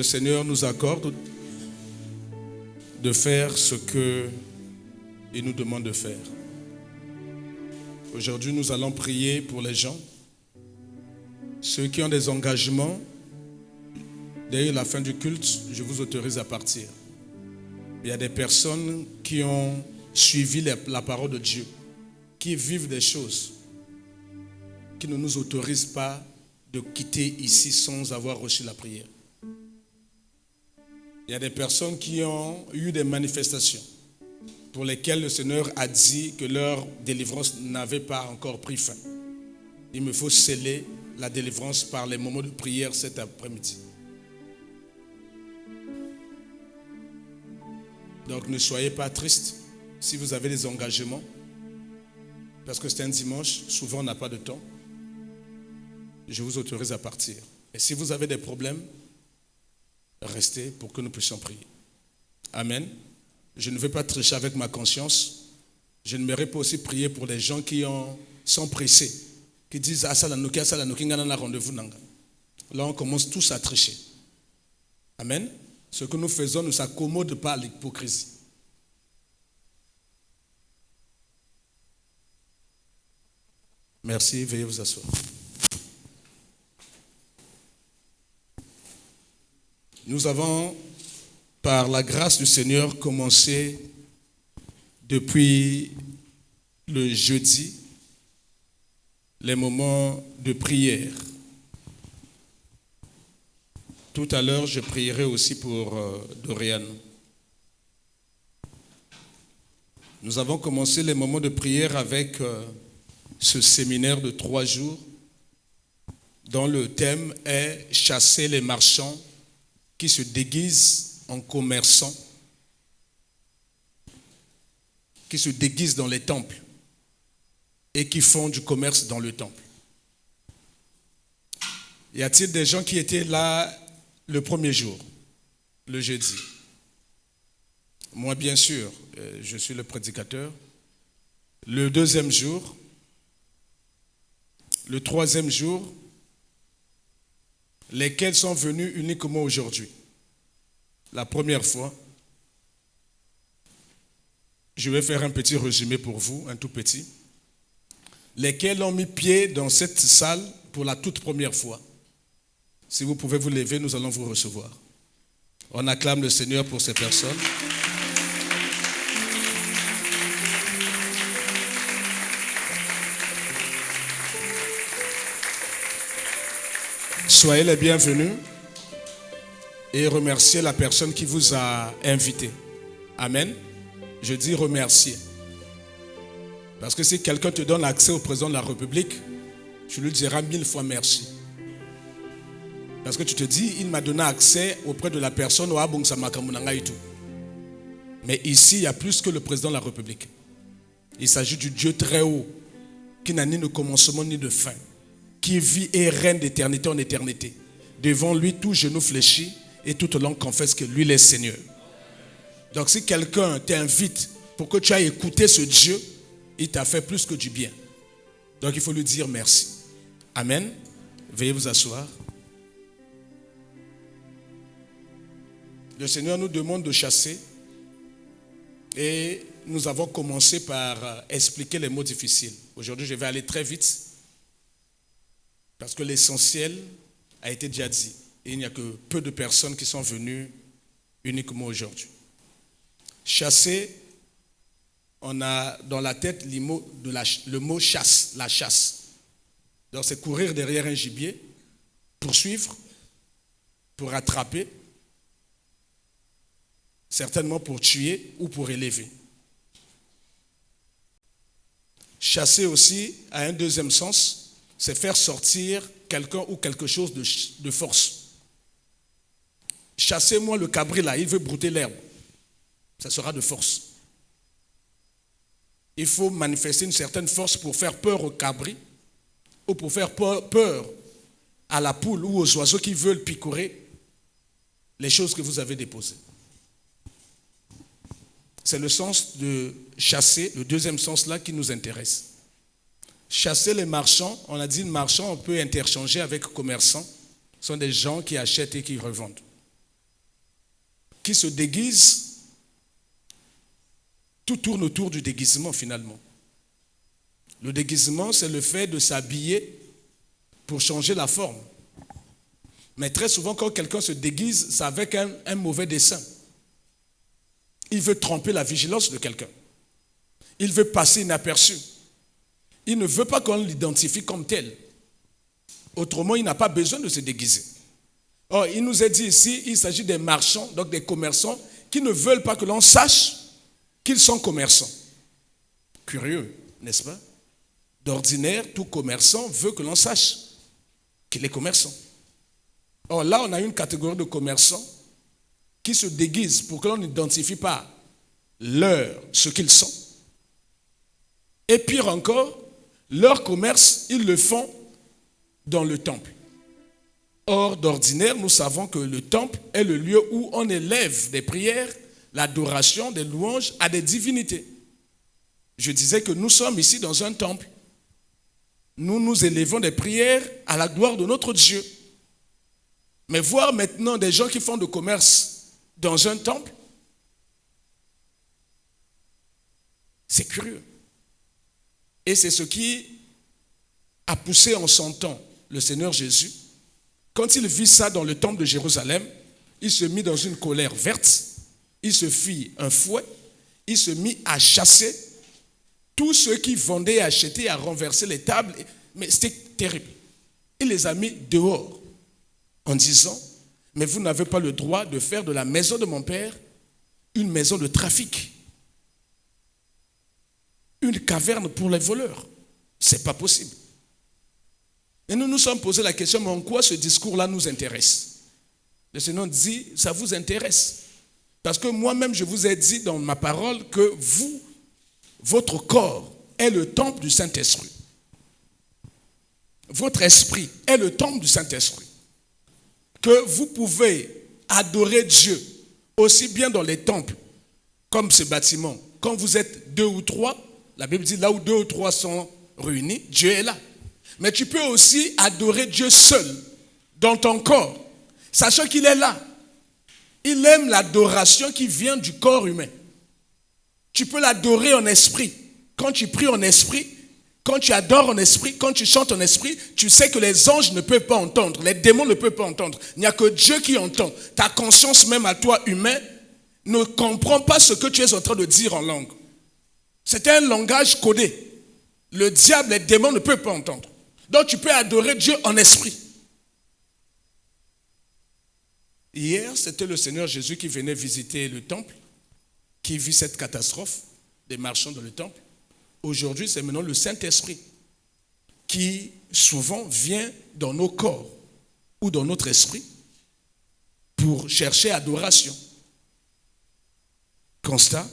le Seigneur nous accorde de faire ce qu'il nous demande de faire. Aujourd'hui, nous allons prier pour les gens, ceux qui ont des engagements. Dès la fin du culte, je vous autorise à partir. Il y a des personnes qui ont suivi la parole de Dieu, qui vivent des choses qui ne nous autorisent pas de quitter ici sans avoir reçu la prière. Il y a des personnes qui ont eu des manifestations pour lesquelles le Seigneur a dit que leur délivrance n'avait pas encore pris fin. Il me faut sceller la délivrance par les moments de prière cet après-midi. Donc ne soyez pas tristes si vous avez des engagements, parce que c'est un dimanche, souvent on n'a pas de temps. Je vous autorise à partir. Et si vous avez des problèmes, restez pour que nous puissions prier. Amen. Je ne vais pas tricher avec ma conscience. Je ne m'aimerais pas aussi prier pour les gens qui sont pressés, qui disent « Ah, ça la nouki, ngana rendez-vous nanga ». Là, on commence tous à tricher. Amen. Ce que nous faisons ne s'accommode pas à l'hypocrisie. Merci, veuillez vous asseoir. Nous avons, par la grâce du Seigneur, commencé depuis le jeudi les moments de prière. Tout à l'heure, je prierai aussi pour Dorian. Nous avons commencé les moments de prière avec ce séminaire de 3 jours dont le thème est « Chasser les marchands qui se déguisent en commerçants, qui se déguisent dans les temples et qui font du commerce dans le temple ». Y a-t-il des gens qui étaient là le premier jour, le jeudi? Moi, bien sûr, je suis le prédicateur. Le deuxième jour, le troisième jour, lesquels sont venus uniquement aujourd'hui. La première fois, je vais faire un petit résumé pour vous, un tout petit. Lesquels ont mis pied dans cette salle pour la toute première fois. Si vous pouvez vous lever, nous allons vous recevoir. On acclame le Seigneur pour ces personnes. Soyez les bienvenus et remerciez la personne qui vous a invité. Amen. Je dis remercier. Parce que si quelqu'un te donne accès au président de la République, tu lui diras 1000 fois merci. Parce que tu te dis, il m'a donné accès auprès de la personne. Mais ici, il y a plus que le président de la République. Il s'agit du Dieu très haut, qui n'a ni de commencement ni de fin, qui vit et règne d'éternité en éternité. Devant lui, tout genou fléchit et toute langue confesse que lui est Seigneur. Donc si quelqu'un t'invite pour que tu ailles écouter ce Dieu, il t'a fait plus que du bien. Donc il faut lui dire merci. Amen. Veuillez vous asseoir. Le Seigneur nous demande de chasser et nous avons commencé par expliquer les mots difficiles. Aujourd'hui, je vais aller très vite parce que l'essentiel a été déjà dit. Et il n'y a que peu de personnes qui sont venues uniquement aujourd'hui. Chasser, on a dans la tête le mot chasse, la chasse. Donc c'est courir derrière un gibier, poursuivre, pour attraper, certainement pour tuer ou pour élever. Chasser aussi a un deuxième sens, c'est faire sortir quelqu'un ou quelque chose de force. Chassez-moi le cabri là, il veut brouter l'herbe. Ça sera de force. Il faut manifester une certaine force pour faire peur au cabri ou pour faire peur à la poule ou aux oiseaux qui veulent picorer les choses que vous avez déposées. C'est le sens de chasser, le deuxième sens là qui nous intéresse. Chasser les marchands, on a dit marchand, on peut interchanger avec commerçants. Ce sont des gens qui achètent et qui revendent. qui se déguisent. Tout tourne autour du déguisement finalement. Le déguisement, c'est le fait de s'habiller pour changer la forme. Mais très souvent, quand quelqu'un se déguise, c'est avec un mauvais dessein. Il veut tromper la vigilance de quelqu'un. Il veut passer inaperçu. Il ne veut pas qu'on l'identifie comme tel. Autrement, il n'a pas besoin de se déguiser. Or, il nous est dit ici, il s'agit des marchands, donc des commerçants, qui ne veulent pas que l'on sache qu'ils sont commerçants. Curieux, n'est-ce pas? D'ordinaire, tout commerçant veut que l'on sache qu'il est commerçant. Or là, on a une catégorie de commerçants qui se déguisent pour que l'on n'identifie pas ce qu'ils sont. Et pire encore, leur commerce, ils le font dans le temple. Or, d'ordinaire, nous savons que le temple est le lieu où on élève des prières, l'adoration, des louanges à des divinités. Je disais que nous sommes ici dans un temple. Nous nous élevons des prières à la gloire de notre Dieu. Mais voir maintenant des gens qui font du commerce dans un temple, c'est curieux. Et c'est ce qui a poussé en son temps le Seigneur Jésus. Quand il vit ça dans le temple de Jérusalem, il se mit dans une colère verte, il se fit un fouet, il se mit à chasser tous ceux qui vendaient et achetaient, à renverser les tables. Mais c'était terrible. Il les a mis dehors en disant, mais vous n'avez pas le droit de faire de la maison de mon père une maison de trafic, une caverne pour les voleurs. C'est pas possible. Et nous nous sommes posé la question, mais en quoi ce discours-là nous intéresse? Le Seigneur dit, ça vous intéresse. Parce que moi-même, je vous ai dit dans ma parole que vous, votre corps est le temple du Saint-Esprit. Votre esprit est le temple du Saint-Esprit. Que vous pouvez adorer Dieu aussi bien dans les temples comme ce bâtiment. Quand vous êtes 2 ou 3, la Bible dit là où 2 ou 3 sont réunis, Dieu est là. Mais tu peux aussi adorer Dieu seul dans ton corps, sachant qu'il est là. Il aime l'adoration qui vient du corps humain. Tu peux l'adorer en esprit. Quand tu pries en esprit, quand tu adores en esprit, quand tu chantes en esprit, tu sais que les anges ne peuvent pas entendre, les démons ne peuvent pas entendre. Il n'y a que Dieu qui entend. Ta conscience même à toi, humain, ne comprend pas ce que tu es en train de dire en langue. C'est un langage codé. Le diable, les démons ne peuvent pas entendre. Donc tu peux adorer Dieu en esprit. Hier, c'était le Seigneur Jésus qui venait visiter le temple, qui vit cette catastrophe des marchands dans le temple. Aujourd'hui, c'est maintenant le Saint-Esprit qui souvent vient dans nos corps ou dans notre esprit pour chercher adoration. Constat,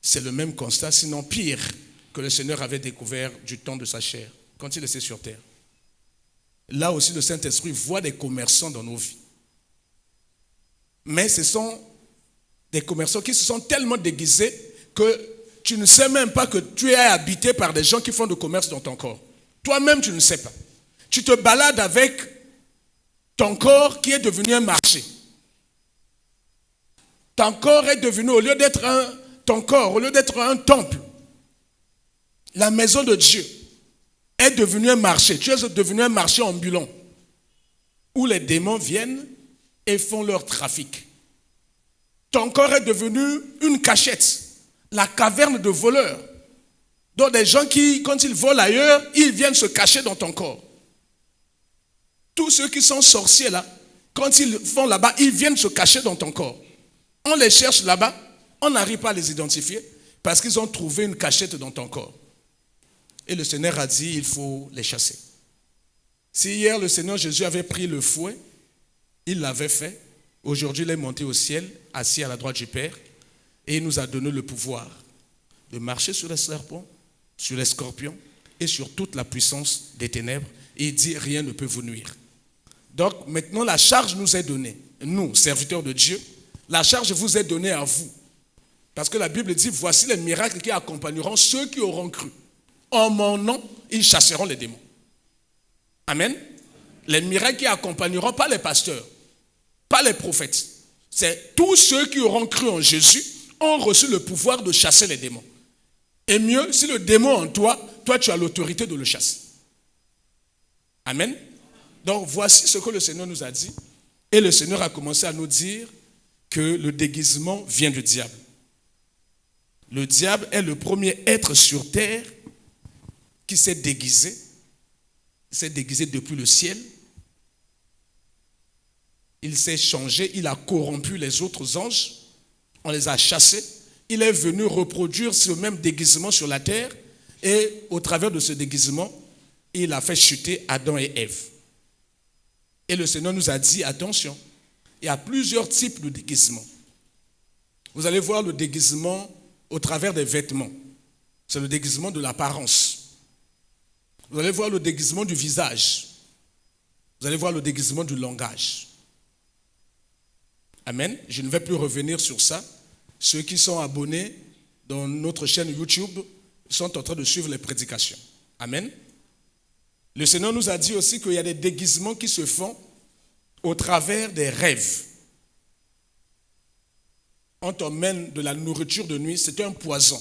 c'est le même constat, sinon pire, que le Seigneur avait découvert du temps de sa chair, quand il était sur terre. Là aussi, le Saint-Esprit voit des commerçants dans nos vies. Mais ce sont des commerçants qui se sont tellement déguisés que tu ne sais même pas que tu es habité par des gens qui font du commerce dans ton corps. Toi-même, tu ne sais pas. Tu te balades avec ton corps qui est devenu un marché. Ton corps est devenu, au lieu d'être un temple, la maison de Dieu est devenue un marché. Tu es devenu un marché ambulant où les démons viennent et font leur trafic. Ton corps est devenu une cachette, la caverne de voleurs. Donc des gens qui, quand ils volent ailleurs, ils viennent se cacher dans ton corps. Tous ceux qui sont sorciers là, quand ils vont là-bas, ils viennent se cacher dans ton corps. On les cherche là-bas, on n'arrive pas à les identifier parce qu'ils ont trouvé une cachette dans ton corps. Et le Seigneur a dit, il faut les chasser. Si hier le Seigneur Jésus avait pris le fouet, il l'avait fait. Aujourd'hui, il est monté au ciel, assis à la droite du Père, et il nous a donné le pouvoir de marcher sur les serpents, sur les scorpions et sur toute la puissance des ténèbres. Et il dit, rien ne peut vous nuire. Donc maintenant, la charge nous est donnée. Nous, serviteurs de Dieu, la charge vous est donnée à vous. Parce que la Bible dit, voici les miracles qui accompagneront ceux qui auront cru. En mon nom, ils chasseront les démons. Amen. Les miracles qui accompagneront pas les pasteurs, pas les prophètes. C'est tous ceux qui auront cru en Jésus ont reçu le pouvoir de chasser les démons. Et mieux, si le démon en toi, toi tu as l'autorité de le chasser. Amen. Donc voici ce que le Seigneur nous a dit. Et le Seigneur a commencé à nous dire que le déguisement vient du diable. Le diable est le premier être sur terre qui s'est déguisé. Il s'est déguisé depuis le ciel. Il s'est changé, il a corrompu les autres anges. On les a chassés. Il est venu reproduire ce même déguisement sur la terre. Et au travers de ce déguisement, il a fait chuter Adam et Ève. Et le Seigneur nous a dit, attention, il y a plusieurs types de déguisements. Vous allez voir le déguisement au travers des vêtements. C'est le déguisement de l'apparence. Vous allez voir le déguisement du visage. Vous allez voir le déguisement du langage. Amen. Je ne vais plus revenir sur ça. Ceux qui sont abonnés dans notre chaîne YouTube sont en train de suivre les prédications. Amen. Le Seigneur nous a dit aussi qu'il y a des déguisements qui se font au travers des rêves. On t'emmène de la nourriture de nuit, c'est un poison.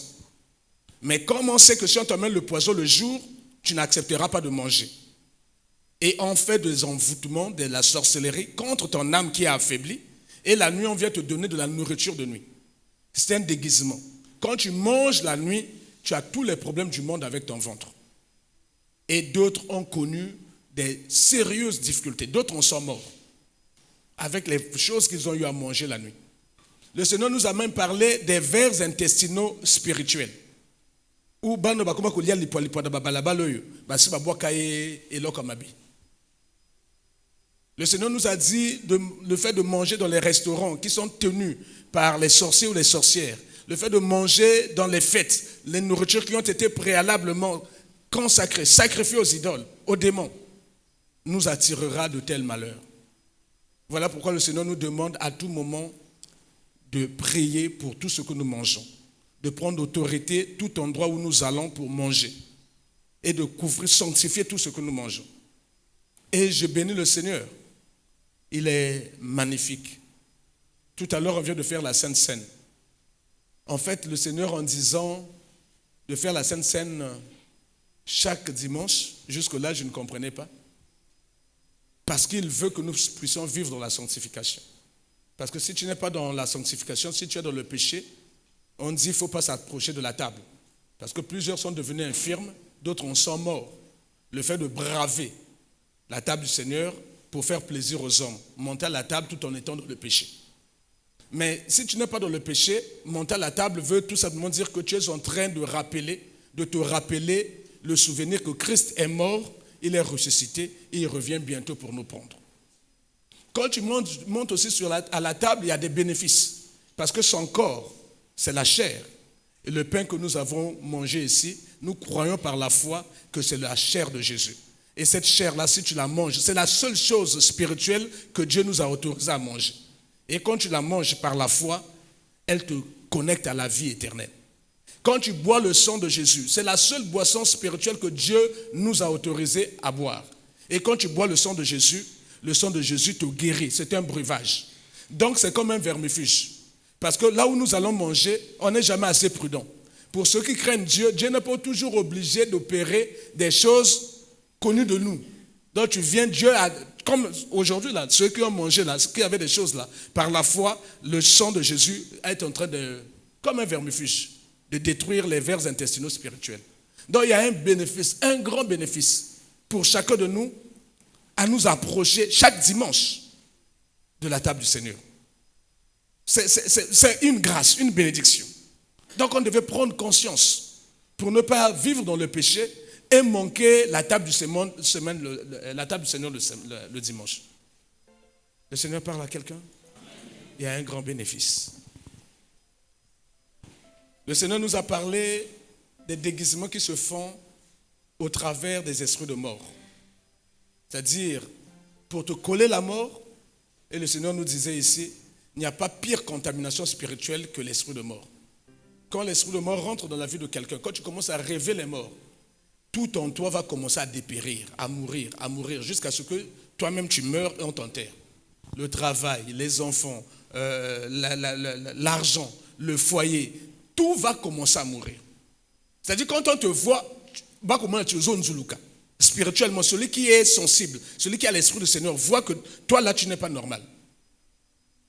Mais comme on sait que si on t'emmène le poison le jour, tu n'accepteras pas de manger. Et on fait des envoûtements, de la sorcellerie contre ton âme qui est affaiblie. Et la nuit, on vient te donner de la nourriture de nuit. C'est un déguisement. Quand tu manges la nuit, tu as tous les problèmes du monde avec ton ventre. Et d'autres ont connu des sérieuses difficultés. D'autres en sont morts avec les choses qu'ils ont eu à manger la nuit. Le Seigneur nous a même parlé des vers intestinaux spirituels. Le Seigneur nous a dit le fait de manger dans les restaurants qui sont tenus par les sorciers ou les sorcières, le fait de manger dans les fêtes, les nourritures qui ont été préalablement consacrées, sacrifiées aux idoles, aux démons, nous attirera de tels malheurs. Voilà pourquoi le Seigneur nous demande à tout moment de prier pour tout ce que nous mangeons, de prendre autorité tout endroit où nous allons pour manger et de couvrir, sanctifier tout ce que nous mangeons. Et je bénis le Seigneur. Il est magnifique. Tout à l'heure, on vient de faire la Sainte Seine. En fait, le Seigneur, en disant de faire la Sainte Seine chaque dimanche, jusque-là, je ne comprenais pas. Parce qu'il veut que nous puissions vivre dans la sanctification. Parce que si tu n'es pas dans la sanctification, si tu es dans le péché, on dit qu'il ne faut pas s'approcher de la table. Parce que plusieurs sont devenus infirmes, d'autres en sont morts. Le fait de braver la table du Seigneur pour faire plaisir aux hommes, monter à la table tout en étant dans le péché. Mais si tu n'es pas dans le péché, monter à la table veut tout simplement dire que tu es en train de te rappeler le souvenir que Christ est mort, il est ressuscité et il revient bientôt pour nous prendre. Quand tu montes aussi à la table, il y a des bénéfices. Parce que son corps, c'est la chair. Et le pain que nous avons mangé ici, nous croyons par la foi que c'est la chair de Jésus. Et cette chair-là, si tu la manges, c'est la seule chose spirituelle que Dieu nous a autorisé à manger. Et quand tu la manges par la foi, elle te connecte à la vie éternelle. Quand tu bois le sang de Jésus, c'est la seule boisson spirituelle que Dieu nous a autorisé à boire. Et quand tu bois le sang de Jésus te guérit. C'est un breuvage. Donc c'est comme un vermifuge. Parce que là où nous allons manger, on n'est jamais assez prudent. Pour ceux qui craignent Dieu, Dieu n'est pas toujours obligé d'opérer des choses connues de nous. Donc tu viens, Dieu a, comme aujourd'hui là, ceux qui ont mangé là, ceux qui avaient des choses là, par la foi, le sang de Jésus est en train de, comme un vermifuge, de détruire les vers intestinaux spirituels. Donc il y a un bénéfice, un grand bénéfice pour chacun de nous à nous approcher chaque dimanche de la table du Seigneur. C'est une grâce, une bénédiction. Donc on devait prendre conscience pour ne pas vivre dans le péché et manquer la table du Seigneur le dimanche. Le Seigneur parle à quelqu'un? Il y a un grand bénéfice. Le Seigneur nous a parlé des déguisements qui se font au travers des esprits de mort. C'est-à-dire, pour te coller la mort, et le Seigneur nous disait ici, il n'y a pas pire contamination spirituelle que l'esprit de mort. Quand l'esprit de mort rentre dans la vie de quelqu'un, quand tu commences à rêver les morts, tout en toi va commencer à dépérir, à mourir, jusqu'à ce que toi-même tu meurs et on t'enterre. Le travail, les enfants, l'argent, le foyer, tout va commencer à mourir. C'est-à-dire quand on te voit, spirituellement, celui qui est sensible, celui qui a l'esprit du Seigneur, voit que toi là tu n'es pas normal.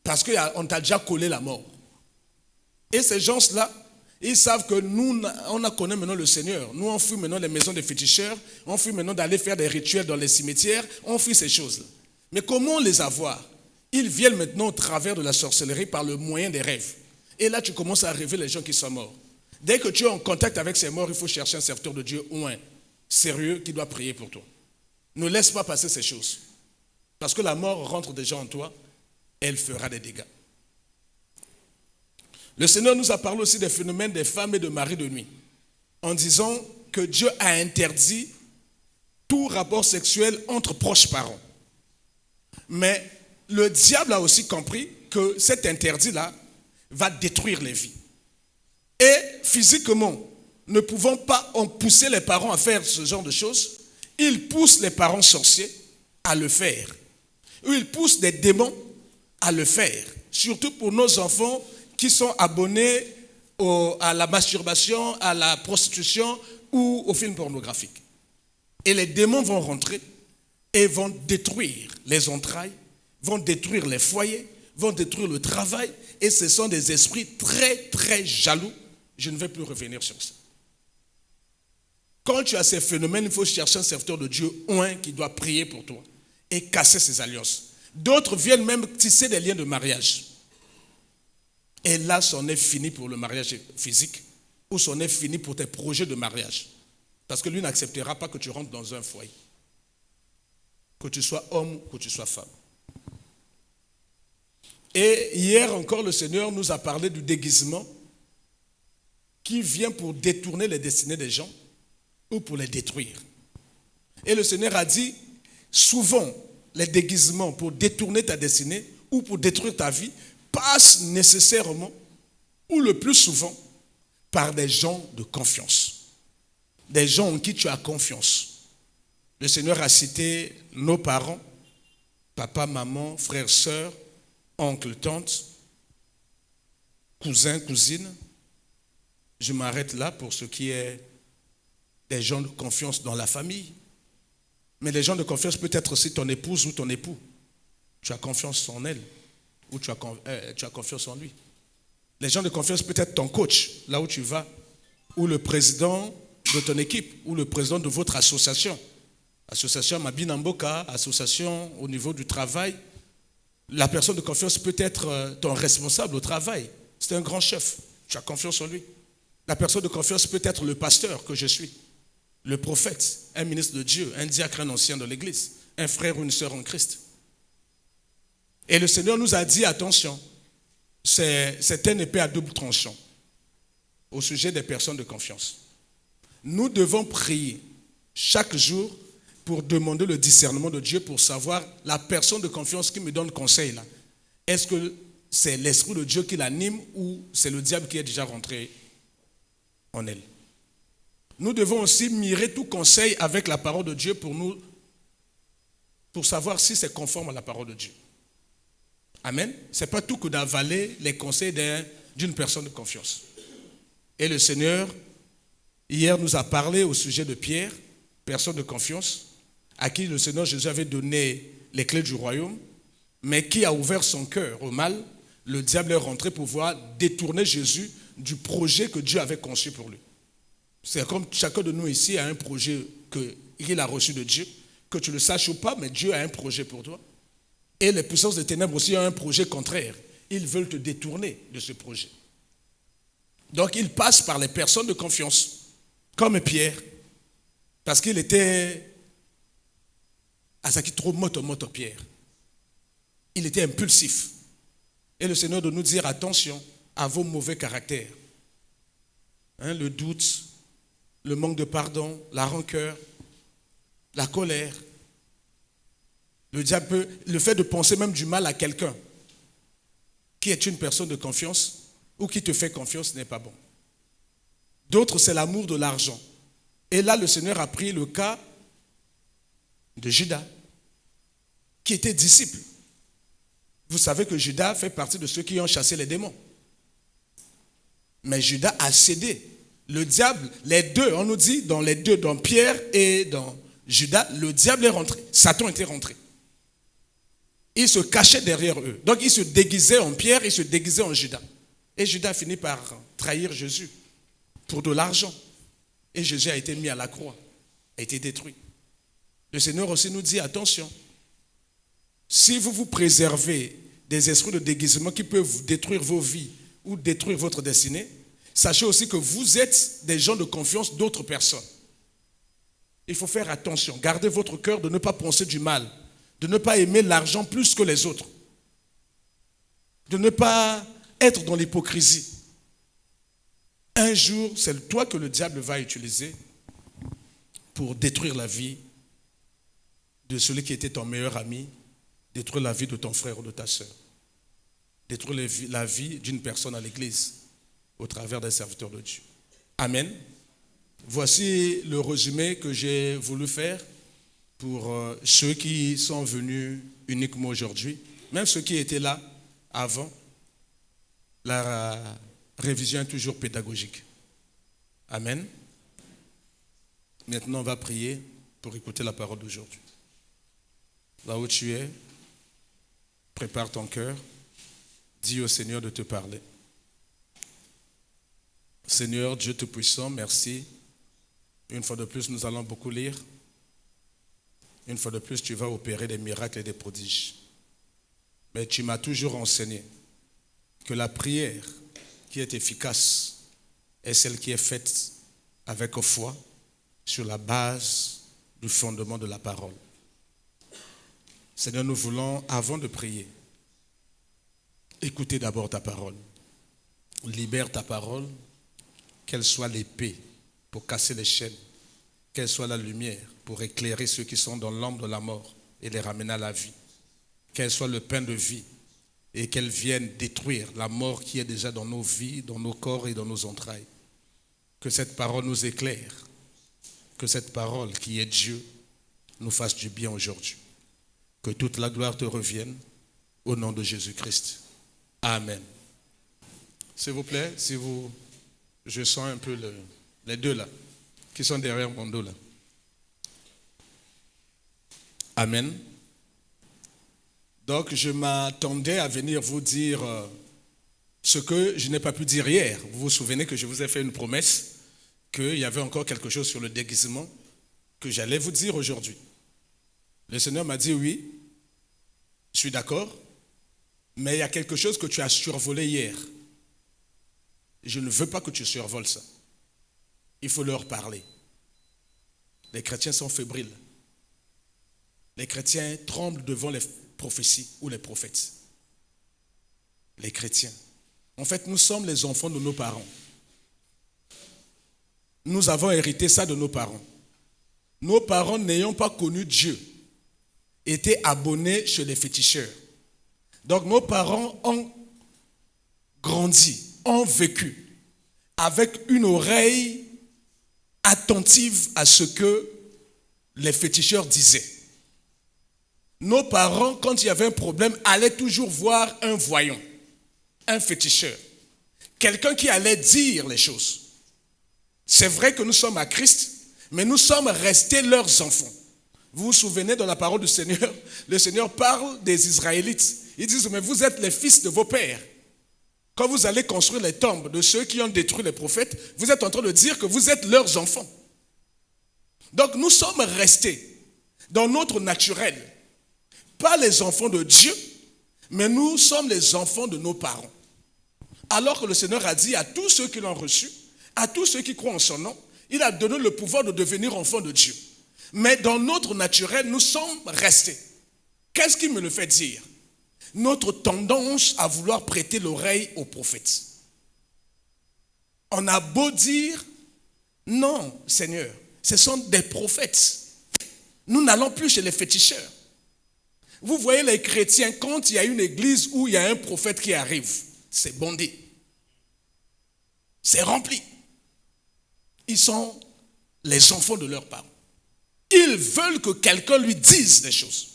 Parce qu'on t'a déjà collé la mort. Et ces gens-là, ils savent que nous, on connaît maintenant le Seigneur. Nous, on fuit maintenant les maisons des féticheurs, on fuit maintenant d'aller faire des rituels dans les cimetières, on fuit ces choses-là. Mais comment les avoir? Ils viennent maintenant au travers de la sorcellerie par le moyen des rêves. Et là, tu commences à rêver les gens qui sont morts. Dès que tu es en contact avec ces morts, il faut chercher un serviteur de Dieu ou un sérieux qui doit prier pour toi. Ne laisse pas passer ces choses. Parce que la mort rentre déjà en toi, elle fera des dégâts. Le Seigneur nous a parlé aussi des phénomènes des femmes et de maris de nuit, en disant que Dieu a interdit tout rapport sexuel entre proches parents. Mais le diable a aussi compris que cet interdit-là va détruire les vies. Et physiquement, ne pouvant pas en pousser les parents à faire ce genre de choses, il pousse les parents sorciers à le faire. Ou il pousse des démons à le faire. Surtout pour nos enfants qui sont abonnés à la masturbation, à la prostitution ou aux films pornographiques. Et les démons vont rentrer et vont détruire les entrailles, vont détruire les foyers, vont détruire le travail. Et ce sont des esprits très, très jaloux. Je ne vais plus revenir sur ça. Quand tu as ces phénomènes, il faut chercher un serviteur de Dieu, un qui doit prier pour toi et casser ces alliances. D'autres viennent même tisser des liens de mariage. Et là, c'en est fini pour le mariage physique ou c'en est fini pour tes projets de mariage. Parce que lui n'acceptera pas que tu rentres dans un foyer. Que tu sois homme ou que tu sois femme. Et hier encore, le Seigneur nous a parlé du déguisement qui vient pour détourner les destinées des gens ou pour les détruire. Et le Seigneur a dit, souvent, les déguisements pour détourner ta destinée ou pour détruire ta vie passent nécessairement, ou le plus souvent, par des gens de confiance. Des gens en qui tu as confiance. Le Seigneur a cité nos parents, papa, maman, frères, sœurs, oncles, tantes, cousins, cousines. Je m'arrête là pour ce qui est des gens de confiance dans la famille. Mais les gens de confiance peut être aussi ton épouse ou ton époux. Tu as confiance en elle ou tu as confiance en lui. Les gens de confiance peut être ton coach, là où tu vas, ou le président de ton équipe, ou le président de votre association. Association Mabinamboka, association au niveau du travail. La personne de confiance peut être ton responsable au travail. C'est un grand chef, tu as confiance en lui. La personne de confiance peut être le pasteur que je suis, le prophète, un ministre de Dieu, un diacre, un ancien de l'église, un frère ou une sœur en Christ. Et le Seigneur nous a dit, attention, c'est une épée à double tranchant au sujet des personnes de confiance. Nous devons prier chaque jour pour demander le discernement de Dieu pour savoir la personne de confiance qui me donne conseil là. Est-ce que c'est l'Esprit de Dieu qui l'anime ou c'est le diable qui est déjà rentré en elle? Nous devons aussi mirer tout conseil avec la parole de Dieu pour savoir si c'est conforme à la parole de Dieu. Amen. Ce n'est pas tout que d'avaler les conseils d'une personne de confiance. Et le Seigneur, hier, nous a parlé au sujet de Pierre, personne de confiance, à qui le Seigneur Jésus avait donné les clés du royaume, mais qui a ouvert son cœur au mal. Le diable est rentré pour pouvoir détourner Jésus du projet que Dieu avait conçu pour lui. C'est comme chacun de nous ici a un projet qu'il a reçu de Dieu, que tu le saches ou pas, mais Dieu a un projet pour toi. Et les puissances des ténèbres aussi ont un projet contraire. Ils veulent te détourner de ce projet. Donc ils passent par les personnes de confiance, comme Pierre, parce qu'il était à ce qui trop moto Pierre. Il était impulsif. Et le Seigneur de nous dire attention à vos mauvais caractères. Le doute, le manque de pardon, la rancœur, la colère. Le diable le fait de penser même du mal à quelqu'un qui est une personne de confiance ou qui te fait confiance n'est pas bon. D'autres, c'est l'amour de l'argent. Et là, le Seigneur a pris le cas de Judas, qui était disciple Vous savez que Judas fait partie de ceux qui ont chassé les démons. Mais Judas a cédé. Le diable, les deux, on nous dit, dans les deux, dans Pierre et dans Judas, le diable est rentré. Satan était rentré. Il se cachait derrière eux. Donc il se déguisait en Pierre, il se déguisait en Judas. Et Judas finit par trahir Jésus pour de l'argent. Et Jésus a été mis à la croix, a été détruit. Le Seigneur aussi nous dit, attention, si vous vous préservez des esprits de déguisement qui peuvent détruire vos vies ou détruire votre destinée, sachez aussi que vous êtes des gens de confiance d'autres personnes. Il faut faire attention, gardez votre cœur de ne pas penser du mal, de ne pas aimer l'argent plus que les autres, de ne pas être dans l'hypocrisie. Un jour, c'est toi que le diable va utiliser pour détruire la vie de celui qui était ton meilleur ami, détruire la vie de ton frère ou de ta soeur, détruire la vie d'une personne à l'église au travers des serviteurs de Dieu. Amen. Voici le résumé que j'ai voulu faire pour ceux qui sont venus uniquement aujourd'hui, même ceux qui étaient là avant. La révision est toujours pédagogique. Amen. Maintenant, on va prier pour écouter la parole d'aujourd'hui. Là où tu es, prépare ton cœur, dis au Seigneur de te parler. Seigneur, Dieu Tout-Puissant, merci. Une fois de plus, nous allons beaucoup lire. Une fois de plus, tu vas opérer des miracles et des prodiges. Mais tu m'as toujours enseigné que la prière qui est efficace est celle qui est faite avec foi sur la base du fondement de la parole. Seigneur, nous voulons, avant de prier, écouter d'abord ta parole. Libère ta parole, qu'elle soit l'épée pour casser les chaînes, qu'elle soit la lumière pour éclairer ceux qui sont dans l'ombre de la mort et les ramener à la vie, qu'elle soit le pain de vie et qu'elle vienne détruire la mort qui est déjà dans nos vies, dans nos corps et dans nos entrailles. Que cette parole nous éclaire, que cette parole qui est Dieu nous fasse du bien aujourd'hui. Que toute la gloire te revienne au nom de Jésus-Christ. Amen. S'il vous plaît, je sens un peu les deux là, qui sont derrière mon dos là. Amen. Donc je m'attendais à venir vous dire ce que je n'ai pas pu dire hier. Vous vous souvenez que je vous ai fait une promesse qu'il y avait encore quelque chose sur le déguisement que j'allais vous dire aujourd'hui. Le Seigneur m'a dit oui, je suis d'accord, mais il y a quelque chose que tu as survolé hier. Je ne veux pas que tu survoles ça. Il faut leur parler. Les chrétiens sont fébriles. Les chrétiens tremblent devant les prophéties ou les prophètes. Les chrétiens. En fait, nous sommes les enfants de nos parents. Nous avons hérité ça de nos parents. Nos parents, n'ayant pas connu Dieu, étaient abonnés chez les féticheurs. Donc nos parents ont grandi, ont vécu avec une oreille attentive à ce que les féticheurs disaient. Nos parents, quand il y avait un problème, allaient toujours voir un voyant, un féticheur, quelqu'un qui allait dire les choses. C'est vrai que nous sommes à Christ, mais nous sommes restés leurs enfants. Vous vous souvenez de la parole du Seigneur? Le Seigneur parle des Israélites. Ils disent, mais vous êtes les fils de vos pères. Quand vous allez construire les tombes de ceux qui ont détruit les prophètes, vous êtes en train de dire que vous êtes leurs enfants. Donc nous sommes restés dans notre naturel. Pas les enfants de Dieu, mais nous sommes les enfants de nos parents. Alors que le Seigneur a dit à tous ceux qui l'ont reçu, à tous ceux qui croient en son nom, il a donné le pouvoir de devenir enfants de Dieu. Mais dans notre naturel, nous sommes restés. Qu'est-ce qui me le fait dire? Notre tendance à vouloir prêter l'oreille aux prophètes. On a beau dire, non, Seigneur, ce sont des prophètes. Nous n'allons plus chez les féticheurs. Vous voyez les chrétiens, quand il y a une église où il y a un prophète qui arrive, c'est bondé. C'est rempli. Ils sont les enfants de leurs parents. Ils veulent que quelqu'un lui dise des choses.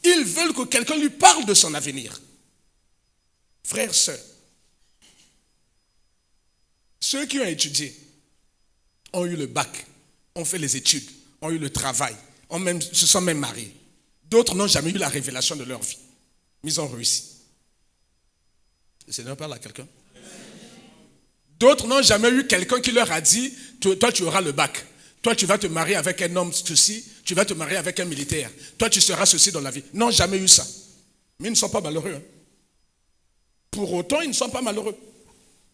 Ils veulent que quelqu'un lui parle de son avenir. Frères, sœurs, ceux qui ont étudié, ont eu le bac, ont fait les études, ont eu le travail, se sont même mariés. D'autres n'ont jamais eu la révélation de leur vie, mais ils ont réussi. Le Seigneur parle à quelqu'un. D'autres n'ont jamais eu quelqu'un qui leur a dit, toi tu auras le bac, toi tu vas te marier avec un homme ceci, tu vas te marier avec un militaire, toi tu seras ceci dans la vie. N'ont jamais eu ça. Mais ils ne sont pas malheureux. Hein. Pour autant, ils ne sont pas malheureux.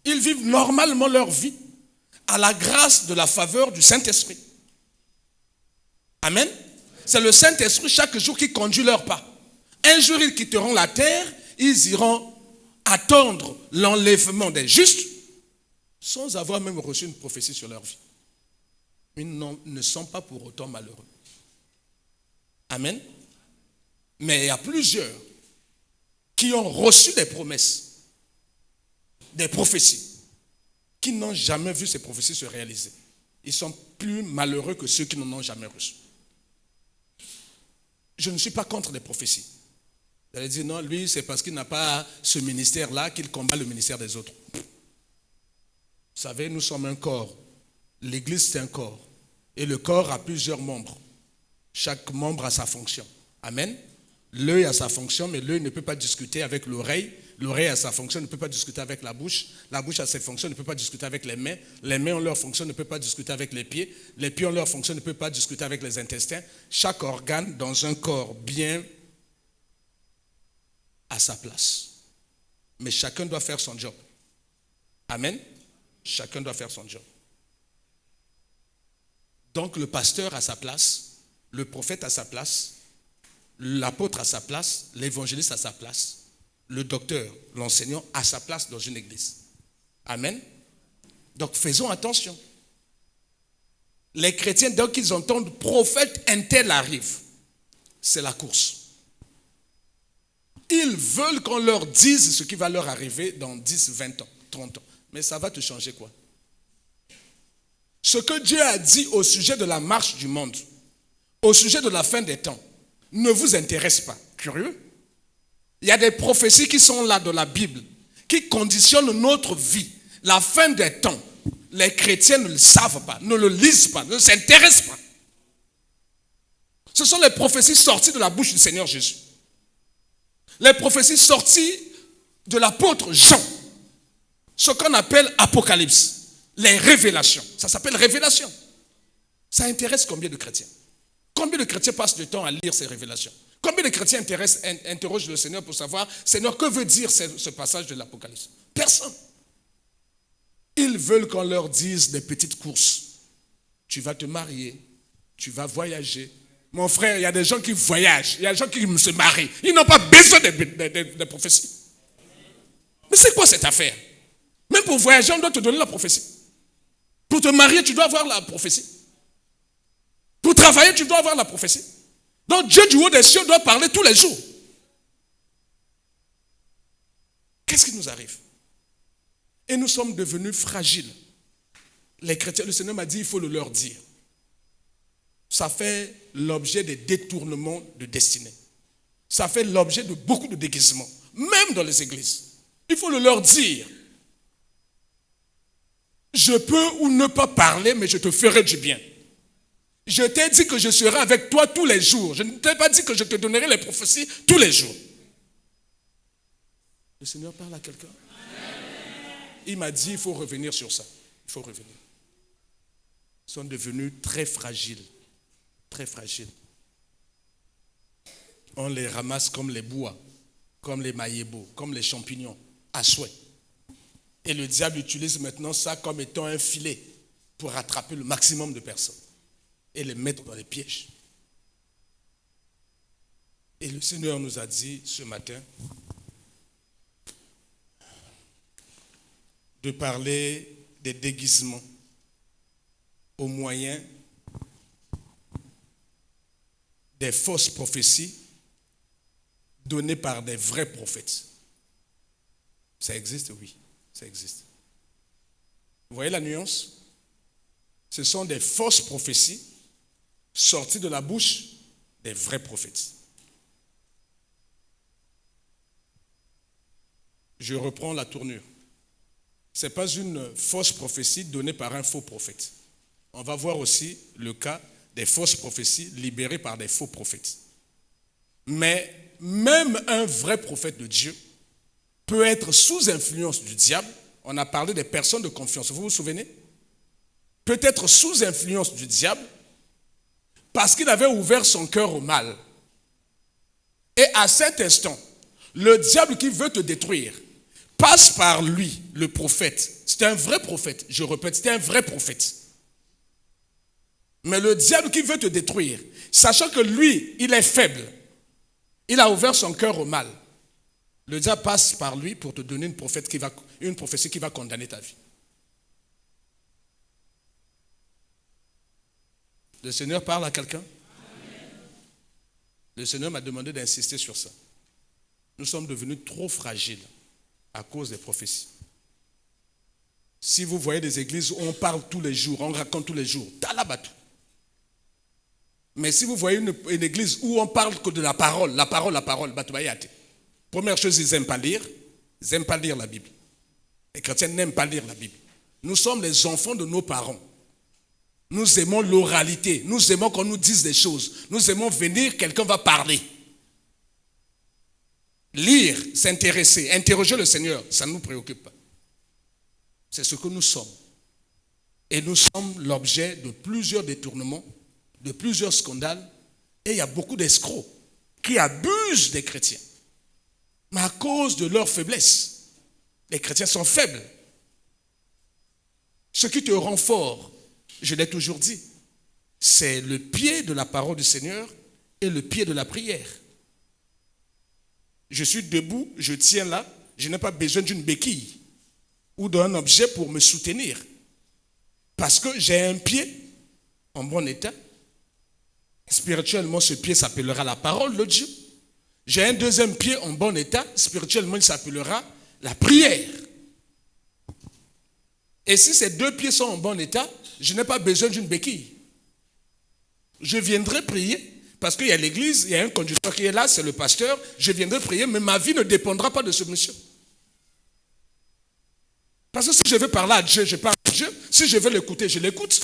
Ils vivent normalement leur vie à la grâce de la faveur du Saint-Esprit. Amen. C'est le Saint-Esprit chaque jour qui conduit leurs pas. Un jour, ils quitteront la terre, ils iront attendre l'enlèvement des justes sans avoir même reçu une prophétie sur leur vie. Ils ne sont pas pour autant malheureux. Amen. Mais il y a plusieurs qui ont reçu des promesses, des prophéties, qui n'ont jamais vu ces prophéties se réaliser. Ils sont plus malheureux que ceux qui n'en ont jamais reçu. Je ne suis pas contre les prophéties. Vous allez dire, non, lui, c'est parce qu'il n'a pas ce ministère-là qu'il combat le ministère des autres. Vous savez, nous sommes un corps. L'Église, c'est un corps. Et le corps a plusieurs membres. Chaque membre a sa fonction. Amen. L'œil a sa fonction, mais l'œil ne peut pas discuter avec l'oreille. L'oreille a sa fonction, ne peut pas discuter avec la bouche. La bouche a ses fonctions, ne peut pas discuter avec les mains. Les mains ont leur fonction, ne peut pas discuter avec les pieds. Les pieds ont leur fonction, ne peut pas discuter avec les intestins. Chaque organe dans un corps bien à sa place. Mais chacun doit faire son job. Amen. Chacun doit faire son job. Donc le pasteur a sa place, le prophète a sa place, l'apôtre a sa place, l'évangéliste a sa place, le docteur, l'enseignant a sa place dans une église. Amen. Donc faisons attention. Les chrétiens, dès qu'ils entendent prophète, un tel arrive, c'est la course. Ils veulent qu'on leur dise ce qui va leur arriver dans 10, 20 ans, 30 ans. Mais ça va te changer quoi? Ce que Dieu a dit au sujet de la marche du monde, au sujet de la fin des temps, ne vous intéresse pas. Curieux? Il y a des prophéties qui sont là dans la Bible, qui conditionnent notre vie. La fin des temps, les chrétiens ne le savent pas, ne le lisent pas, ne s'intéressent pas. Ce sont les prophéties sorties de la bouche du Seigneur Jésus. Les prophéties sorties de l'apôtre Jean. Ce qu'on appelle Apocalypse. Les révélations. Ça s'appelle révélation. Ça intéresse combien de chrétiens? Combien de chrétiens passent du temps à lire ces révélations? Combien de chrétiens interrogent le Seigneur pour savoir, Seigneur, que veut dire ce passage de l'Apocalypse? Personne. Ils veulent qu'on leur dise des petites courses. Tu vas te marier, tu vas voyager. Mon frère, il y a des gens qui voyagent, il y a des gens qui se marient. Ils n'ont pas besoin de prophéties. Mais c'est quoi cette affaire? Même pour voyager, on doit te donner la prophétie. Pour te marier, tu dois avoir la prophétie. Pour travailler, tu dois avoir la prophétie. Donc Dieu du haut des cieux doit parler tous les jours. Qu'est-ce qui nous arrive? Et nous sommes devenus fragiles. Les chrétiens, le Seigneur m'a dit, il faut le leur dire. Ça fait l'objet des détournements de destinée. Ça fait l'objet de beaucoup de déguisements, même dans les églises. Il faut le leur dire. Je peux ou ne pas parler, mais je te ferai du bien. Je t'ai dit que je serai avec toi tous les jours. Je ne t'ai pas dit que je te donnerai les prophéties tous les jours. Le Seigneur parle à quelqu'un. Il m'a dit, il faut revenir sur ça. Il faut revenir. Ils sont devenus très fragiles. Très fragiles. On les ramasse comme les bois, comme les maïebos, comme les champignons, à souhait. Et le diable utilise maintenant ça comme étant un filet pour attraper le maximum de personnes et les mettre dans les pièges. Et le Seigneur nous a dit ce matin de parler des déguisements au moyen des fausses prophéties données par des vrais prophètes. Ça existe, oui. Ça existe. Vous voyez la nuance? Ce sont des fausses prophéties sorties de la bouche des vrais prophètes. Je reprends la tournure. Ce n'est pas une fausse prophétie donnée par un faux prophète. On va voir aussi le cas des fausses prophéties libérées par des faux prophètes. Mais même un vrai prophète de Dieu peut être sous influence du diable. On a parlé des personnes de confiance, vous vous souvenez? Peut être sous influence du diable parce qu'il avait ouvert son cœur au mal. Et à cet instant, le diable qui veut te détruire passe par lui, le prophète. C'est un vrai prophète, je répète, c'est un vrai prophète. Mais le diable qui veut te détruire, sachant que lui, il est faible, il a ouvert son cœur au mal. Le diable passe par lui pour te donner une prophétie qui va condamner ta vie. Le Seigneur parle à quelqu'un? Le Seigneur m'a demandé d'insister sur ça. Nous sommes devenus trop fragiles à cause des prophéties. Si vous voyez des églises où on parle tous les jours, on raconte tous les jours, talabatu. Mais si vous voyez une église où on parle que de la parole, batubayate. Première chose, ils n'aiment pas lire. Ils n'aiment pas lire la Bible. Les chrétiens n'aiment pas lire la Bible. Nous sommes les enfants de nos parents. Nous aimons l'oralité. Nous aimons qu'on nous dise des choses. Nous aimons venir, quelqu'un va parler. Lire, s'intéresser, interroger le Seigneur, ça ne nous préoccupe pas. C'est ce que nous sommes. Et nous sommes l'objet de plusieurs détournements, de plusieurs scandales. Et il y a beaucoup d'escrocs qui abusent des chrétiens. Mais à cause de leur faiblesse, les chrétiens sont faibles. Ce qui te rend fort, je l'ai toujours dit, c'est le pied de la parole du Seigneur et le pied de la prière. Je suis debout, je tiens là, je n'ai pas besoin d'une béquille ou d'un objet pour me soutenir. Parce que j'ai un pied en bon état. Spirituellement, ce pied s'appellera la parole de Dieu. J'ai un deuxième pied en bon état. Spirituellement, il s'appellera la prière. Et si ces deux pieds sont en bon état, je n'ai pas besoin d'une béquille. Je viendrai prier. Parce qu'il y a l'église, il y a un conducteur qui est là, c'est le pasteur. Je viendrai prier, mais ma vie ne dépendra pas de ce monsieur. Parce que si je veux parler à Dieu, je parle à Dieu. Si je veux l'écouter, je l'écoute.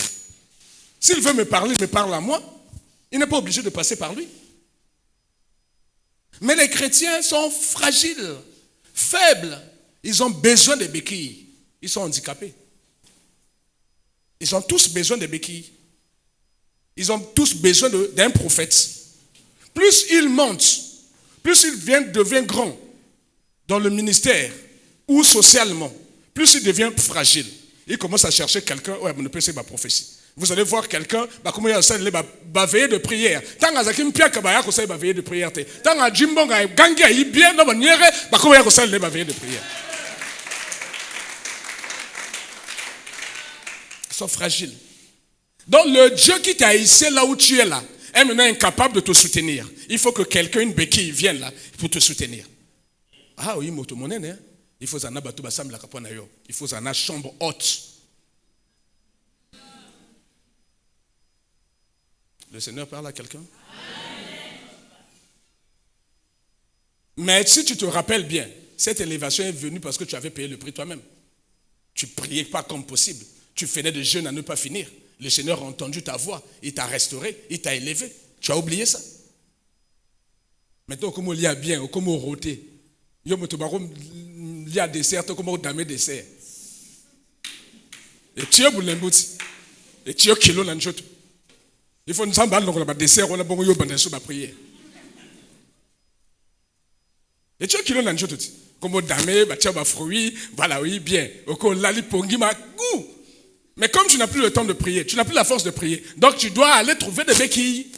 S'il veut me parler, il me parle à moi. Il n'est pas obligé de passer par lui. Mais les chrétiens sont fragiles, faibles. Ils ont besoin des béquilles. Ils sont handicapés. Ils ont tous besoin des béquilles. Ils ont tous besoin d'un prophète. Plus il monte, plus il devient grand dans le ministère ou socialement, plus il devient fragile. Il commence à chercher quelqu'un, ouais, mais ne peut pas ma prophétie. Vous allez voir quelqu'un, comment il va veiller de prière. Tant que Zakim Pia Kabaya va veiller de prière. Tant que Jimbonga Gangia y bien dans manière, comment il va veiller de prière. Ils sont fragiles. Donc le Dieu qui t'a hissé là où tu es là est maintenant incapable de te soutenir. Il faut que quelqu'un, une béquille, vienne là pour te soutenir. Ah oui, motomonene, il faut un abatou basam la kapanayo. Il faut une chambre haute. Le Seigneur parle à quelqu'un? Mais si tu te rappelles bien, cette élévation est venue parce que tu avais payé le prix toi-même. Tu ne priais pas comme possible. Tu faisais des jeûnes à ne pas finir. Le Seigneur a entendu ta voix, il t'a restauré, il t'a élevé. Tu as oublié ça? Maintenant, comme on lit bien, comme on roté, il y a des certes, comme on damé des serres. Et tu es boulembouti. Et tu es kilo nanjoto. Il faut nous en battre dans le dessert, on a bon yo bandé sur ma prière. Et tu es kilo nanjoto. Comme on damé, bah tiens, bah fruit, voilà, oui, bien. Oko lali pongi ma goût. Mais comme tu n'as plus le temps de prier, tu n'as plus la force de prier, donc tu dois aller trouver des béquilles.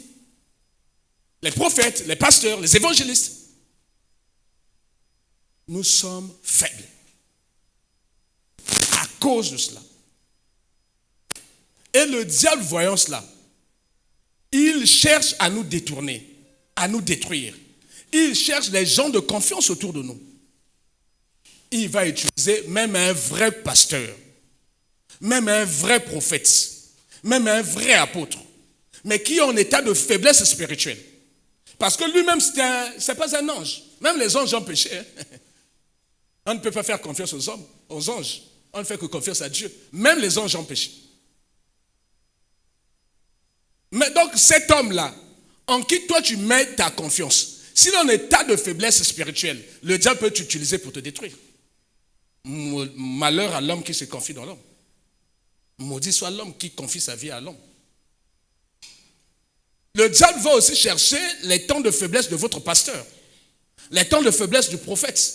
Les prophètes, les pasteurs, les évangélistes. Nous sommes faibles. À cause de cela. Et le diable, voyant cela, il cherche à nous détourner, à nous détruire. Il cherche les gens de confiance autour de nous. Il va utiliser même un vrai pasteur. Même un vrai prophète, même un vrai apôtre, mais qui est en état de faiblesse spirituelle. Parce que lui-même, c'est pas un ange. Même les anges ont péché. On ne peut pas faire confiance aux hommes, aux anges. On ne fait que confiance à Dieu. Même les anges ont péché. Mais donc cet homme-là, en qui toi tu mets ta confiance, s'il est en état de faiblesse spirituelle, le diable peut t'utiliser pour te détruire. Malheur à l'homme qui se confie dans l'homme. Maudit soit l'homme qui confie sa vie à l'homme. Le diable va aussi chercher les temps de faiblesse de votre pasteur, les temps de faiblesse du prophète,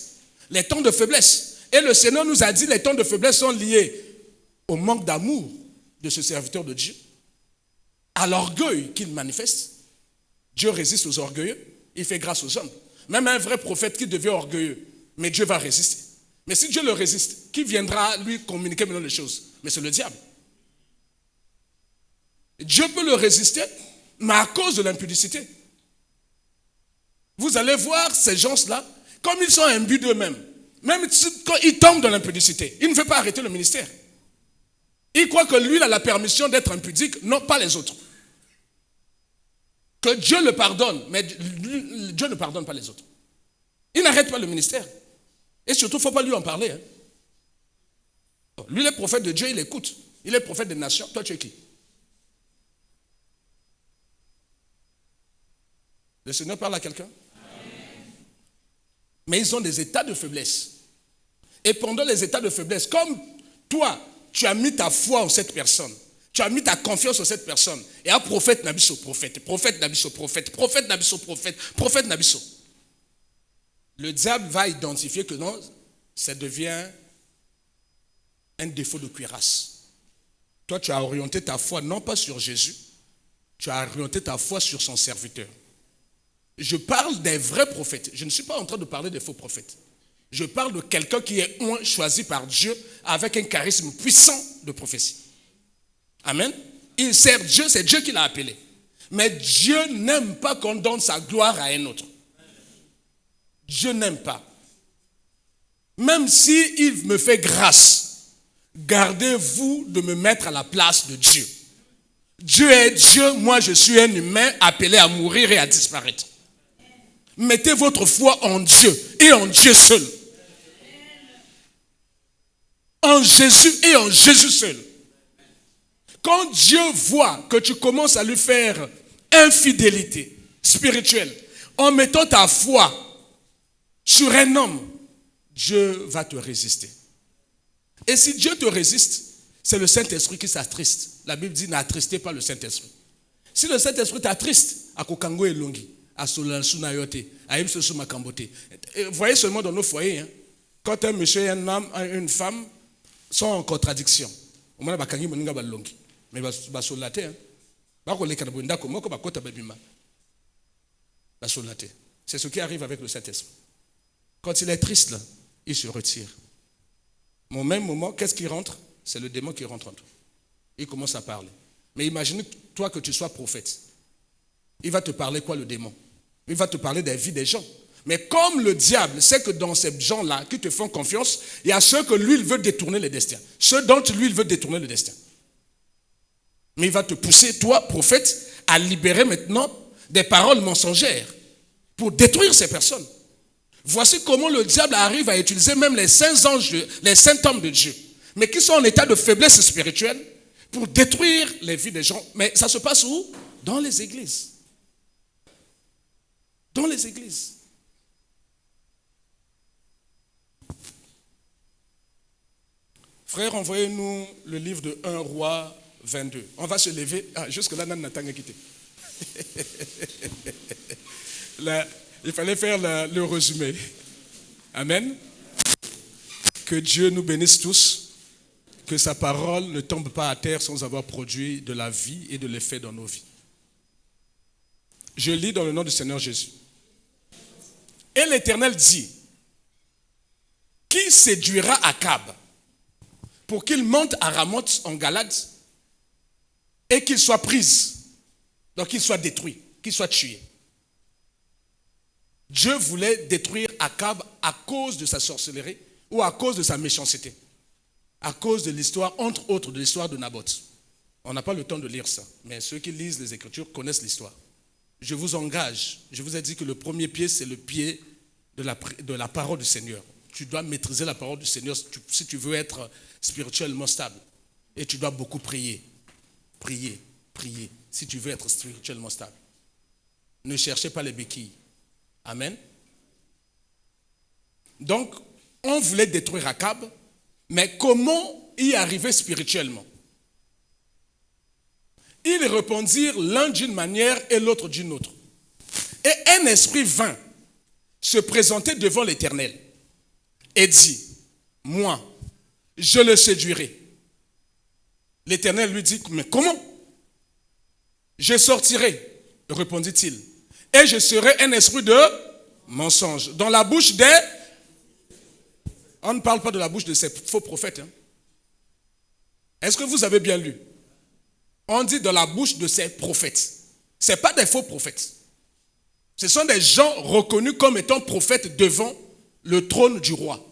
les temps de faiblesse. Et le Seigneur nous a dit les temps de faiblesse sont liés au manque d'amour de ce serviteur de Dieu, à l'orgueil qu'il manifeste. Dieu résiste aux orgueilleux, il fait grâce aux hommes. Même un vrai prophète qui devient orgueilleux, mais Dieu va résister. Mais si Dieu le résiste, qui viendra lui communiquer maintenant les choses? Mais c'est le diable. Dieu peut le résister, mais à cause de l'impudicité. Vous allez voir ces gens-là, comme ils sont imbus d'eux-mêmes, même quand ils tombent dans l'impudicité, il ne veut pas arrêter le ministère. Il croit que lui, il a la permission d'être impudique, non pas les autres. Que Dieu le pardonne, mais Dieu ne pardonne pas les autres. Il n'arrête pas le ministère. Et surtout, il ne faut pas lui en parler. Lui, le prophète de Dieu, il écoute. Il est prophète des nations. Toi, tu es qui? Le Seigneur parle à quelqu'un? Mais ils ont des états de faiblesse. Et pendant les états de faiblesse, comme toi, tu as mis ta foi en cette personne, tu as mis ta confiance en cette personne, et un prophète Nabiso, prophète, prophète Nabiso, prophète, prophète Nabiso, prophète, prophète Nabiso. Le diable va identifier que non, ça devient un défaut de cuirasse. Toi, tu as orienté ta foi non pas sur Jésus, tu as orienté ta foi sur son serviteur. Je parle des vrais prophètes. Je ne suis pas en train de parler des faux prophètes. Je parle de quelqu'un qui est choisi par Dieu avec un charisme puissant de prophétie. Amen. Il sert Dieu, c'est Dieu qui l'a appelé. Mais Dieu n'aime pas qu'on donne sa gloire à un autre. Dieu n'aime pas. Même s'il me fait grâce, gardez-vous de me mettre à la place de Dieu. Dieu est Dieu, moi je suis un humain appelé à mourir et à disparaître. Mettez votre foi en Dieu et en Dieu seul. En Jésus et en Jésus seul. Quand Dieu voit que tu commences à lui faire infidélité spirituelle, en mettant ta foi sur un homme, Dieu va te résister. Et si Dieu te résiste, c'est le Saint-Esprit qui s'attriste. La Bible dit n'attristez pas le Saint-Esprit. Si le Saint-Esprit t'attriste, à Kokango et Longi, à Solansunayote, à Imsosu Makambote. Voyez seulement dans nos foyers, hein, quand un monsieur et un homme, une femme sont en contradiction. Mais c'est ce qui arrive avec le Saint-Esprit. Quand il est triste, là, il se retire. Mais au même moment, qu'est-ce qui rentre? C'est le démon qui rentre en toi. Il commence à parler. Mais imagine toi que tu sois prophète. Il va te parler quoi, le démon? Il va te parler des vies des gens. Mais comme le diable sait que dans ces gens-là qui te font confiance, il y a ceux que lui, il veut détourner le destin. Ceux dont lui, il veut détourner le destin. Mais il va te pousser, toi, prophète, à libérer maintenant des paroles mensongères pour détruire ces personnes. Voici comment le diable arrive à utiliser même les saints anges, les saints hommes de Dieu, mais qui sont en état de faiblesse spirituelle pour détruire les vies des gens. Mais ça se passe où? Dans les églises. Dans les églises. Frère, envoyez-nous le livre de 1 Roi 22. On va se lever. Ah, jusque-là, Nan n'a pas quitté. Là, il fallait faire le résumé. Amen. Que Dieu nous bénisse tous. Que sa parole ne tombe pas à terre sans avoir produit de la vie et de l'effet dans nos vies. Je lis dans le nom du Seigneur Jésus. Et l'Éternel dit, qui séduira Akab pour qu'il monte à Ramoth en Galade et qu'il soit pris, donc qu'il soit détruit, qu'il soit tué. Dieu voulait détruire Akab à cause de sa sorcellerie ou à cause de sa méchanceté. À cause de l'histoire, entre autres, de l'histoire de Naboth. On n'a pas le temps de lire ça, mais ceux qui lisent les Écritures connaissent l'histoire. Je vous engage, je vous ai dit que le premier pied, c'est le pied de la parole du Seigneur. tu dois maîtriser la parole du Seigneur si tu veux être spirituellement stable. Et tu dois beaucoup prier. Prier, prier, si tu veux être spirituellement stable. Ne cherchez pas les béquilles. Amen. Donc, on voulait détruire Akab, mais comment y arriver spirituellement? Ils répondirent l'un d'une manière et l'autre d'une autre. Et un esprit vint se présenter devant l'Éternel et dit, moi, je le séduirai. L'Éternel lui dit, mais comment? Je sortirai, répondit-il, et je serai un esprit de mensonge dans la bouche des... On ne parle pas de la bouche de ces faux prophètes. Hein. Est-ce que vous avez bien lu? On dit dans la bouche de ces prophètes. Ce n'est pas des faux prophètes. Ce sont des gens reconnus comme étant prophètes devant le trône du roi.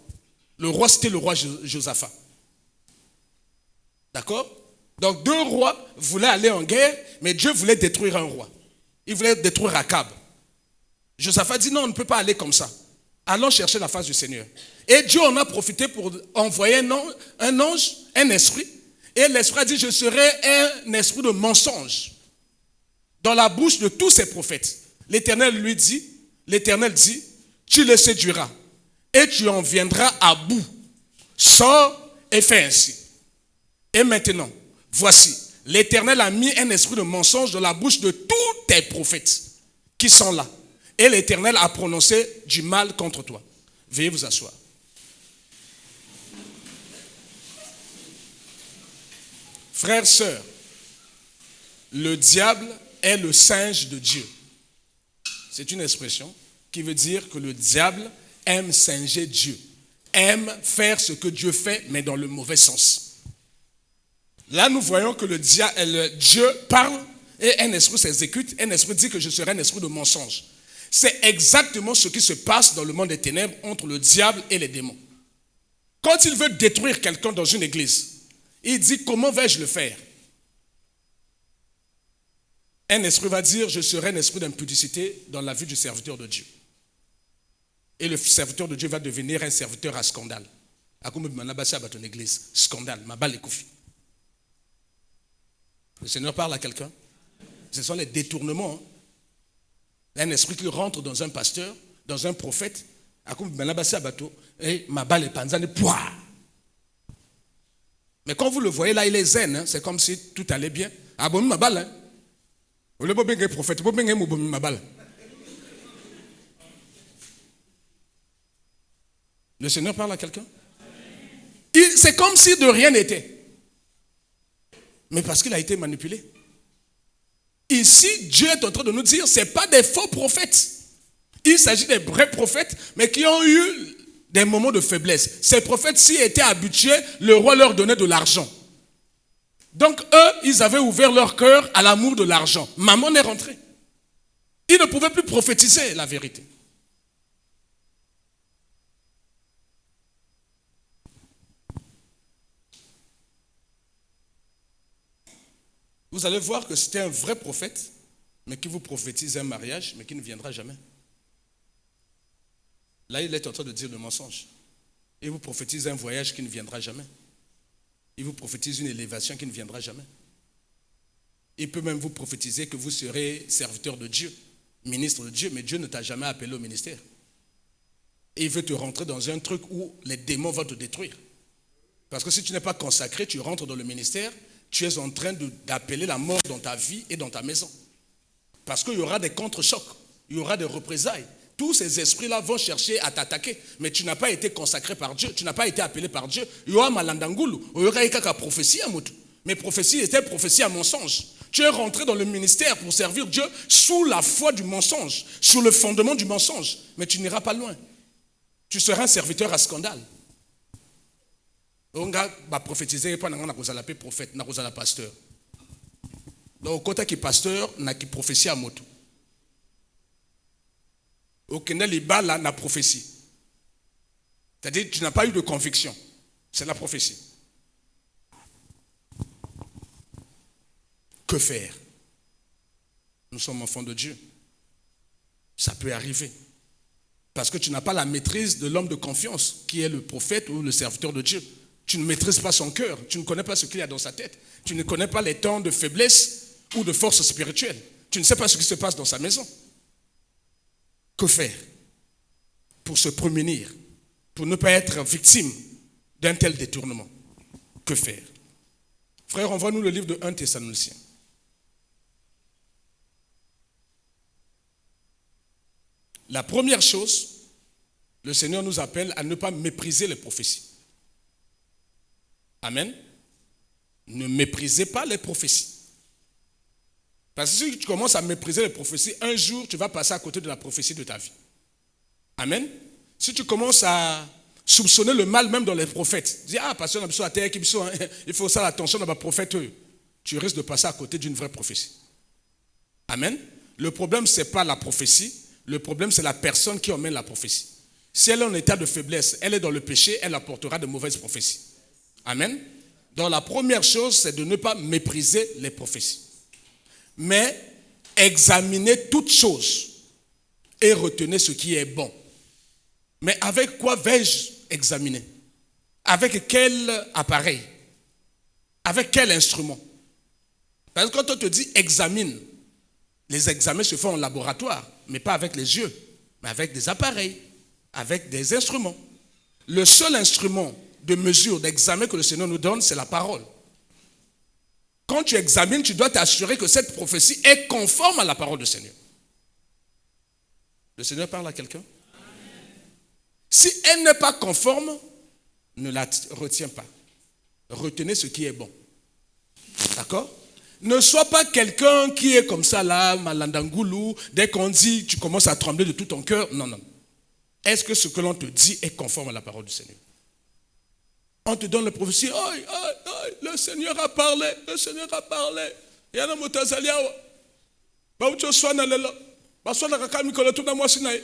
Le roi, c'était le roi Josaphat. D'accord? Donc deux rois voulaient aller en guerre, mais Dieu voulait détruire un roi. Il voulait détruire Akab. Josaphat dit non, on ne peut pas aller comme ça. Allons chercher la face du Seigneur. Et Dieu en a profité pour envoyer un ange, un esprit. Et l'esprit a dit, je serai un esprit de mensonge dans la bouche de tous ces prophètes. L'Éternel dit, tu le séduiras et tu en viendras à bout. Sors et fais ainsi. Et maintenant, voici, l'Éternel a mis un esprit de mensonge dans la bouche de tous tes prophètes qui sont là. Et l'Éternel a prononcé du mal contre toi. Veuillez vous asseoir. Frères, sœurs, le diable est le singe de Dieu. C'est une expression qui veut dire que le diable aime singer Dieu, aime faire ce que Dieu fait, mais dans le mauvais sens. Là, nous voyons que Dieu parle et un esprit s'exécute. Un esprit dit que je serai un esprit de mensonge. C'est exactement ce qui se passe dans le monde des ténèbres entre le diable et les démons. Quand il veut détruire quelqu'un dans une église, il dit, comment vais-je le faire? Un esprit va dire, je serai un esprit d'impudicité dans la vie du serviteur de Dieu. Et le serviteur de Dieu va devenir un serviteur à scandale. À ton église, scandale, ma balle est koufi. Le Seigneur parle à quelqu'un. Ce sont les détournements. Hein. Un esprit qui rentre dans un pasteur, dans un prophète, et ma balle est panzane, pouah. Mais quand vous le voyez là, il est zen, hein, c'est comme si tout allait bien. Ah bon, ma balle, hein. Le prophète, ma balle. Le Seigneur parle à quelqu'un. C'est comme si de rien n'était. Mais parce qu'il a été manipulé. Ici, Dieu est en train de nous dire, ce n'est pas des faux prophètes. Il s'agit des vrais prophètes, mais qui ont eu des moments de faiblesse. Ces prophètes-ci étaient habitués, le roi leur donnait de l'argent. Donc eux, ils avaient ouvert leur cœur à l'amour de l'argent. Maman est rentrée. Ils ne pouvaient plus prophétiser la vérité. Vous allez voir que c'était un vrai prophète, mais qui vous prophétise un mariage, mais qui ne viendra jamais. Là, il est en train de dire le mensonge. Il vous prophétise un voyage qui ne viendra jamais. Il vous prophétise une élévation qui ne viendra jamais. Il peut même vous prophétiser que vous serez serviteur de Dieu, ministre de Dieu, mais Dieu ne t'a jamais appelé au ministère. Et il veut te rentrer dans un truc où les démons vont te détruire. Parce que si tu n'es pas consacré, tu rentres dans le ministère, tu es en train d'appeler la mort dans ta vie et dans ta maison. Parce qu'il y aura des contre-chocs, il y aura des représailles. Tous ces esprits-là vont chercher à t'attaquer. Mais tu n'as pas été consacré par Dieu, tu n'as pas été appelé par Dieu. Il y aura malandangulu, il y aura une prophétie à Moutou. Mais prophétie était prophétie à mensonge. Tu es rentré dans le ministère pour servir Dieu sous la foi du mensonge, sous le fondement du mensonge. Mais tu n'iras pas loin. Tu seras un serviteur à scandale. On va prophétiser, pas un prophète, un pasteur. Donc, quand tu es pasteur, tu as une prophétie à moto. Au Kenya, là, la prophétie. C'est-à-dire que tu n'as pas eu de conviction. C'est la prophétie. Que faire? Nous sommes enfants de Dieu. Ça peut arriver. Parce que tu n'as pas la maîtrise de l'homme de confiance, qui est le prophète ou le serviteur de Dieu. Tu ne maîtrises pas son cœur, tu ne connais pas ce qu'il y a dans sa tête. Tu ne connais pas les temps de faiblesse ou de force spirituelle. Tu ne sais pas ce qui se passe dans sa maison. Que faire pour se prémunir, pour ne pas être victime d'un tel détournement? Que faire? Frère, envoie-nous le livre de 1 Thessaloniciens. La première chose, le Seigneur nous appelle à ne pas mépriser les prophéties. Amen. Ne méprisez pas les prophéties. Parce que si tu commences à mépriser les prophéties, un jour, tu vas passer à côté de la prophétie de ta vie. Amen. Si tu commences à soupçonner le mal même dans les prophètes, dis, ah, pasteur, il faut ça l'attention dans ma prophète, tu risques de passer à côté d'une vraie prophétie. Amen. Le problème, ce n'est pas la prophétie, le problème, c'est la personne qui emmène la prophétie. Si elle est en état de faiblesse, elle est dans le péché, elle apportera de mauvaises prophéties. Amen. Donc la première chose, c'est de ne pas mépriser les prophéties. Mais examinez toutes choses et retenez ce qui est bon. Mais avec quoi vais-je examiner? Avec quel appareil? Avec quel instrument? Parce que quand on te dit examine, les examens se font en laboratoire, mais pas avec les yeux, mais avec des appareils, avec des instruments. Le seul instrument de mesure, d'examen que le Seigneur nous donne, c'est la parole. Quand tu examines, tu dois t'assurer que cette prophétie est conforme à la parole du Seigneur. Le Seigneur parle à quelqu'un? Si elle n'est pas conforme, ne la retiens pas. Retenez ce qui est bon. D'accord? Ne sois pas quelqu'un qui est comme ça là, malandangoulou, dès qu'on dit, tu commences à trembler de tout ton cœur. Non, non. Est-ce que ce que l'on te dit est conforme à la parole du Seigneur? On te donne la prophétie, le Seigneur a parlé, le Seigneur a parlé. Il y a un motazalia. Baucho swana lelo. Baswana kakami kola tuna mwasi nae.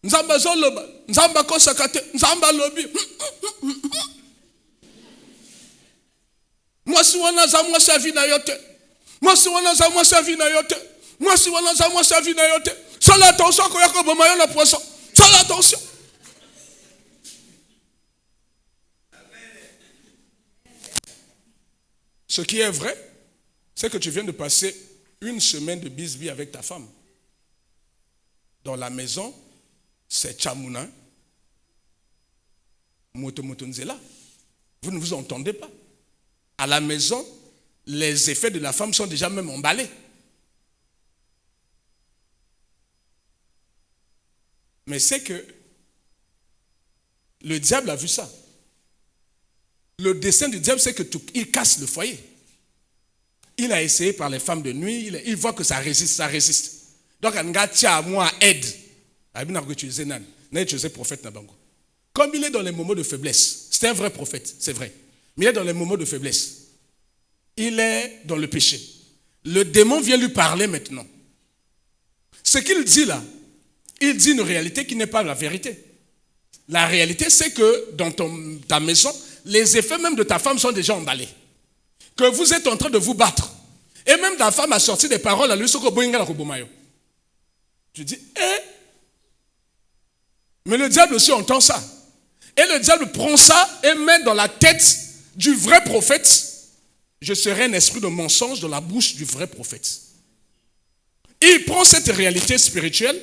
Nzamba zoloba, nzamba kosa kate, nzamba lobi. Mwasi wana za mwasi avina yote. Mwasi wana za mwasi avina yote. Mwasi wana za mwasi avina yote. Sola attention ko yako bomayo na poisson. Sola attention. Ce qui est vrai, c'est que tu viens de passer une semaine de bisbille avec ta femme. Dans la maison, c'est Tchamouna, Motomotonzela. Vous ne vous entendez pas. À la maison, les effets de la femme sont déjà même emballés. Mais c'est que le diable a vu ça. Le dessein du diable, c'est qu'il casse le foyer. Il a essayé par les femmes de nuit, il voit que ça résiste, ça résiste. Donc, un gars tient à moi aide. Comme il est dans les moments de faiblesse, c'est un vrai prophète, c'est vrai. Mais il est dans les moments de faiblesse. Il est dans le péché. Le démon vient lui parler maintenant. Ce qu'il dit là, il dit une réalité qui n'est pas la vérité. La réalité, c'est que dans ta maison, les effets même de ta femme sont déjà emballés. Que vous êtes en train de vous battre. Et même ta femme a sorti des paroles à lui. Tu dis, mais le diable aussi entend ça. Et le diable prend ça et met dans la tête du vrai prophète. Je serai un esprit de mensonge dans la bouche du vrai prophète. Il prend cette réalité spirituelle.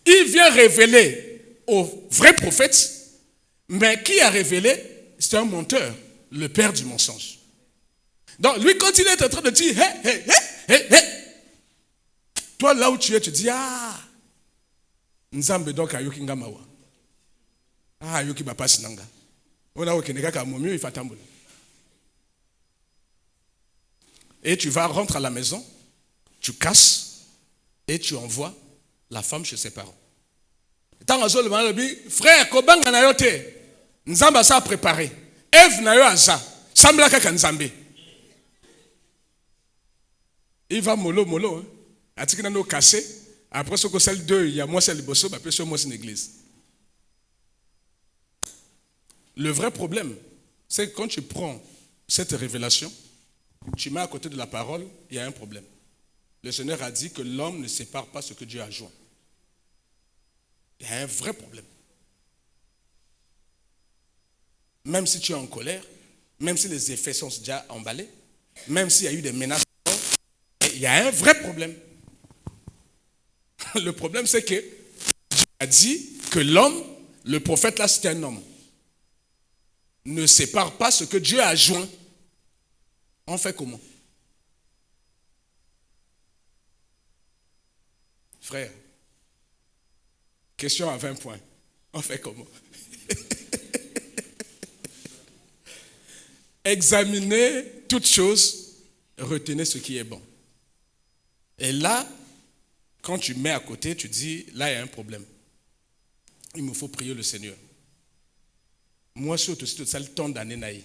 Il vient révéler au vrai prophète. Mais qui a révélé? C'est un menteur, le père du mensonge. Donc, lui, quand il est en train de dire, toi, là où tu es, tu dis, Nzambe donc ayoki ngamawa. Ayoki bapasi nanga. Ona okeneka ka momio ifatambula. Et tu vas rentrer à la maison, tu casses et tu envoies la femme chez ses parents. Frère, kobanga na yote. Nzamba sa préparé. Eve na yo aza. Sambla kaka nzambe. Il va mollo. Atiki na no cassé. Après ce que celle 2, il y a moi celle bosso, après ce moi c'est une église. Le vrai problème, c'est que quand tu prends cette révélation, tu mets à côté de la parole, il y a un problème. Le Seigneur a dit que l'homme ne sépare pas ce que Dieu a joint. Il y a un vrai problème. Même si tu es en colère, même si les effets sont déjà emballés, même s'il y a eu des menaces, il y a un vrai problème. Le problème, c'est que Dieu a dit que l'homme, le prophète là, c'est un homme. Ne sépare pas ce que Dieu a joint. On fait comment? Frère, question à 20 points. On fait comment? Examinez toutes choses, retenez ce qui est bon. Et là, quand tu mets à côté, tu dis, là, il y a un problème. Il me faut prier le Seigneur. Moi, surtout, ça le temps d'année,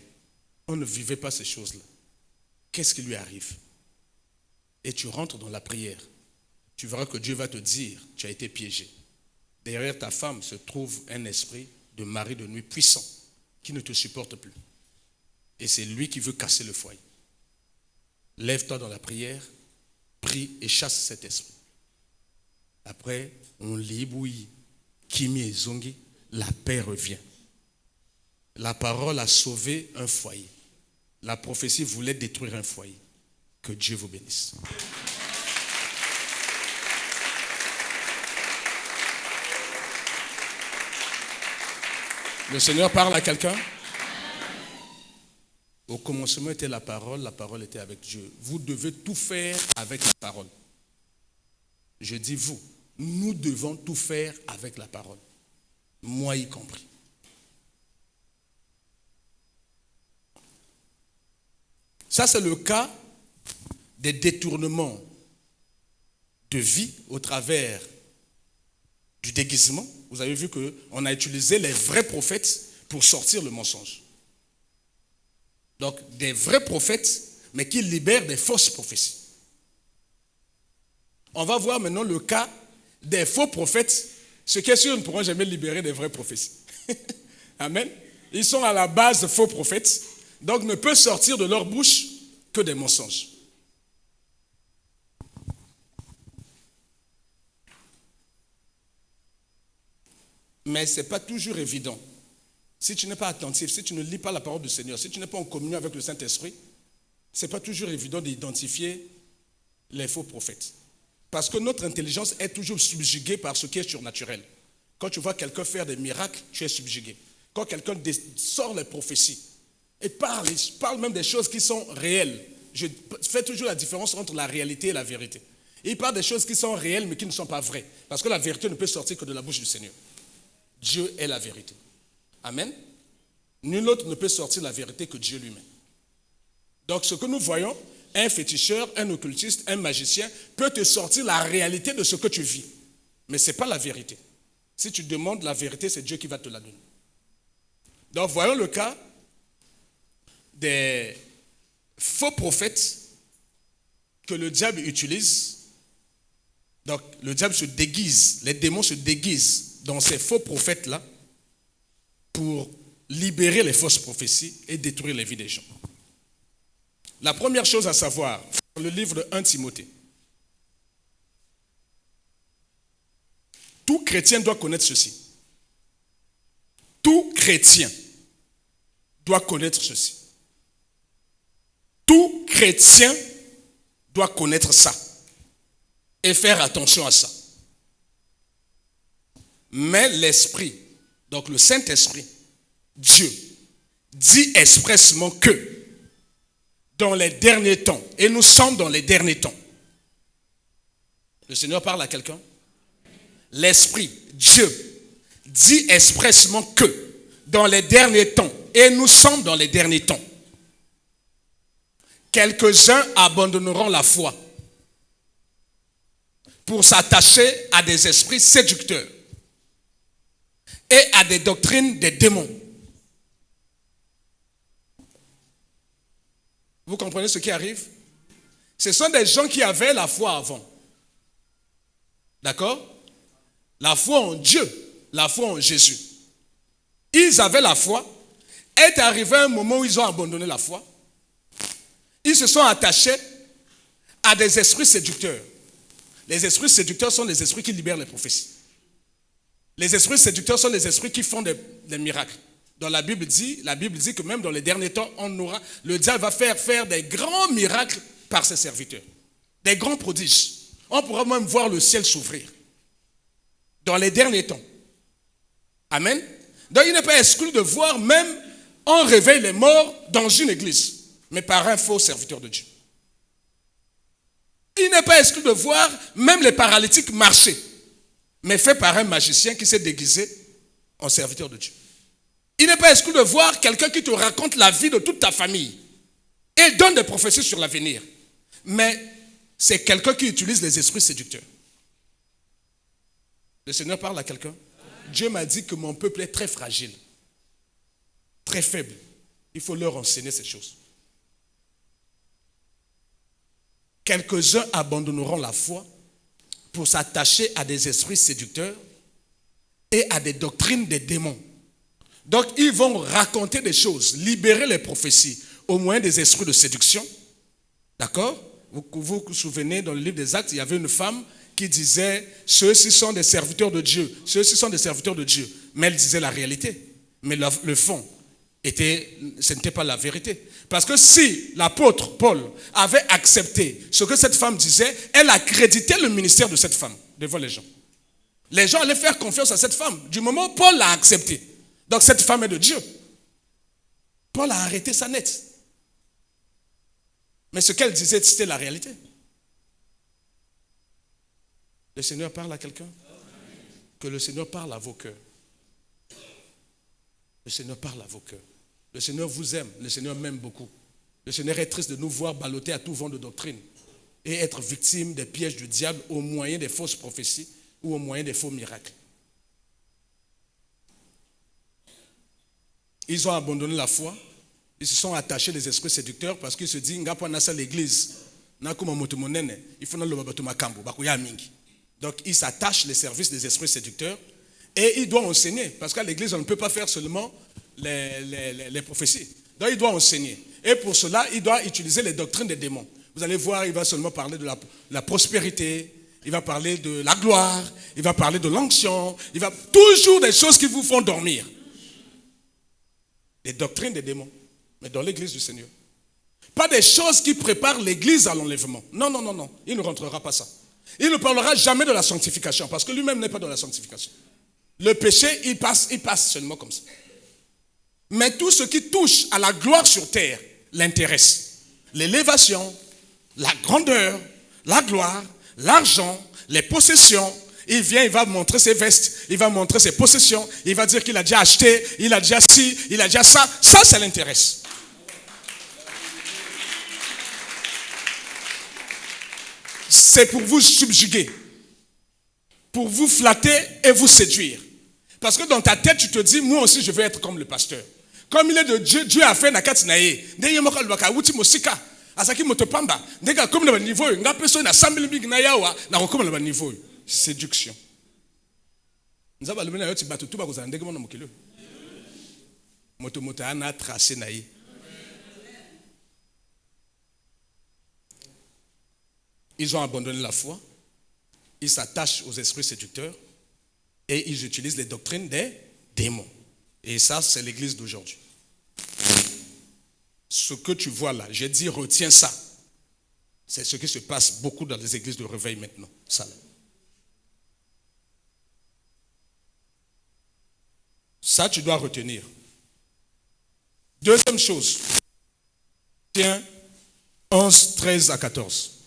on ne vivait pas ces choses-là. Qu'est-ce qui lui arrive? Et tu rentres dans la prière. Tu verras que Dieu va te dire, tu as été piégé. Derrière ta femme se trouve un esprit de mari de nuit puissant qui ne te supporte plus. Et c'est lui qui veut casser le foyer. Lève-toi dans la prière, prie et chasse cet esprit. Après, on lit bouilli, Kimi et Zongi, la paix revient. La parole a sauvé un foyer. La prophétie voulait détruire un foyer. Que Dieu vous bénisse. Le Seigneur parle à quelqu'un? Au commencement était la parole était avec Dieu. Vous devez tout faire avec la parole. Je dis vous, nous devons tout faire avec la parole. Moi y compris. Ça, c'est le cas des détournements de vie au travers du déguisement. Vous avez vu qu'on a utilisé les vrais prophètes pour sortir le mensonge. Donc, des vrais prophètes, mais qui libèrent des fausses prophéties. On va voir maintenant le cas des faux prophètes. Ce qui est sûr, ils ne pourront jamais libérer des vraies prophéties. Amen. Ils sont à la base de faux prophètes, donc ne peut sortir de leur bouche que des mensonges. Mais ce n'est pas toujours évident. Si tu n'es pas attentif, si tu ne lis pas la parole du Seigneur, si tu n'es pas en communion avec le Saint-Esprit, ce n'est pas toujours évident d'identifier les faux prophètes. Parce que notre intelligence est toujours subjuguée par ce qui est surnaturel. Quand tu vois quelqu'un faire des miracles, tu es subjugué. Quand quelqu'un sort les prophéties et parle même des choses qui sont réelles, je fais toujours la différence entre la réalité et la vérité. Et il parle des choses qui sont réelles mais qui ne sont pas vraies. Parce que la vérité ne peut sortir que de la bouche du Seigneur. Dieu est la vérité. Amen. Nul autre ne peut sortir la vérité que Dieu lui-même. Donc ce que nous voyons, un féticheur, un occultiste, un magicien peut te sortir la réalité de ce que tu vis. Mais ce n'est pas la vérité. Si tu demandes la vérité, c'est Dieu qui va te la donner. Donc voyons le cas des faux prophètes que le diable utilise. Donc le diable se déguise, les démons se déguisent dans ces faux prophètes-là pour libérer les fausses prophéties et détruire les vies des gens. La première chose à savoir, dans le livre de 1 Timothée, tout chrétien doit connaître ceci. Tout chrétien doit connaître ceci. Tout chrétien doit connaître ça et faire attention à ça. Mais l'Esprit, donc le Saint-Esprit, Dieu, dit expressement que dans les derniers temps, et nous sommes dans les derniers temps. Le Seigneur parle à quelqu'un? L'Esprit, Dieu, dit expressement que dans les derniers temps, et nous sommes dans les derniers temps, quelques-uns abandonneront la foi pour s'attacher à des esprits séducteurs et à des doctrines des démons. Vous comprenez ce qui arrive? Ce sont des gens qui avaient la foi avant. D'accord? La foi en Dieu, la foi en Jésus. Ils avaient la foi. Est arrivé un moment où ils ont abandonné la foi. Ils se sont attachés à des esprits séducteurs. Les esprits séducteurs sont les esprits qui libèrent les prophéties. Les esprits séducteurs sont les esprits qui font des miracles. Dans la Bible dit que même dans les derniers temps, le diable va faire des grands miracles par ses serviteurs. Des grands prodiges. On pourra même voir le ciel s'ouvrir. Dans les derniers temps. Amen. Donc il n'est pas exclu de voir même on réveille les morts dans une église, mais par un faux serviteur de Dieu. Il n'est pas exclu de voir même les paralytiques marcher, mais fait par un magicien qui s'est déguisé en serviteur de Dieu. Il n'est pas exclu de voir quelqu'un qui te raconte la vie de toute ta famille et donne des prophéties sur l'avenir. Mais c'est quelqu'un qui utilise les esprits séducteurs. Le Seigneur parle à quelqu'un. Dieu m'a dit que mon peuple est très fragile, très faible. Il faut leur enseigner ces choses. Quelques-uns abandonneront la foi pour s'attacher à des esprits séducteurs et à des doctrines des démons. Donc, ils vont raconter des choses, libérer les prophéties au moyen des esprits de séduction. D'accord? Vous vous souvenez, dans le livre des Actes, il y avait une femme qui disait « Ceux-ci sont des serviteurs de Dieu. Ceux-ci sont des serviteurs de Dieu. » Mais elle disait la réalité. Mais le fond, ce n'était pas la vérité. Parce que si l'apôtre Paul avait accepté ce que cette femme disait, elle accréditait le ministère de cette femme devant les gens. Les gens allaient faire confiance à cette femme. Du moment où Paul l'a accepté. Donc cette femme est de Dieu. Paul a arrêté ça net. Mais ce qu'elle disait, c'était la réalité. Le Seigneur parle à quelqu'un? Que le Seigneur parle à vos cœurs. Le Seigneur parle à vos cœurs. Le Seigneur vous aime. Le Seigneur m'aime beaucoup. Le Seigneur est triste de nous voir balloter à tout vent de doctrine et être victime des pièges du diable au moyen des fausses prophéties ou au moyen des faux miracles. Ils ont abandonné la foi. Ils se sont attachés des esprits séducteurs parce qu'ils se disent « Ngapa l'église, il faut donc ils s'attachent les services des esprits séducteurs et ils doivent enseigner. Parce qu'à l'église, on ne peut pas faire seulement les prophéties. Donc il doit enseigner. Et pour cela, il doit utiliser les doctrines des démons. Vous allez voir, il va seulement parler de la prospérité, il va parler de la gloire, il va parler de l'onction, il va toujours des choses qui vous font dormir. Les doctrines des démons, mais dans l'église du Seigneur. Pas des choses qui préparent l'église à l'enlèvement. Non, non, non, non, il ne rentrera pas ça. Il ne parlera jamais de la sanctification, parce que lui-même n'est pas dans la sanctification. Le péché, il passe seulement comme ça. Mais tout ce qui touche à la gloire sur terre l'intéresse. L'élévation, la grandeur, la gloire, l'argent, les possessions. Il vient, il va montrer ses vestes, il va montrer ses possessions, il va dire qu'il a déjà acheté, il a déjà ci, il a déjà ça. Ça l'intéresse. C'est pour vous subjuguer, pour vous flatter et vous séduire. Parce que dans ta tête, tu te dis, moi aussi, je veux être comme le pasteur. Comme il est de Dieu, Dieu a fait nakati nae. Ndenge moka lwaka wuti mosika. Asaki motopamba. Ndenge comme le niveau, nga personne na 100 000 big na yawa na comme le niveau. Séduction. Nzaba lumena yoti batu tuba kozana ndenge mona mokelo. Moto ana tracé nae. Ils ont abandonné la foi. Ils s'attachent aux esprits séducteurs et ils utilisent les doctrines des démons. Et ça, c'est l'église d'aujourd'hui. Ce que tu vois là, j'ai dit retiens ça. C'est ce qui se passe beaucoup dans les églises de réveil maintenant. Ça là. Ça, tu dois retenir. Deuxième chose. Tiens, 11, 13 à 14.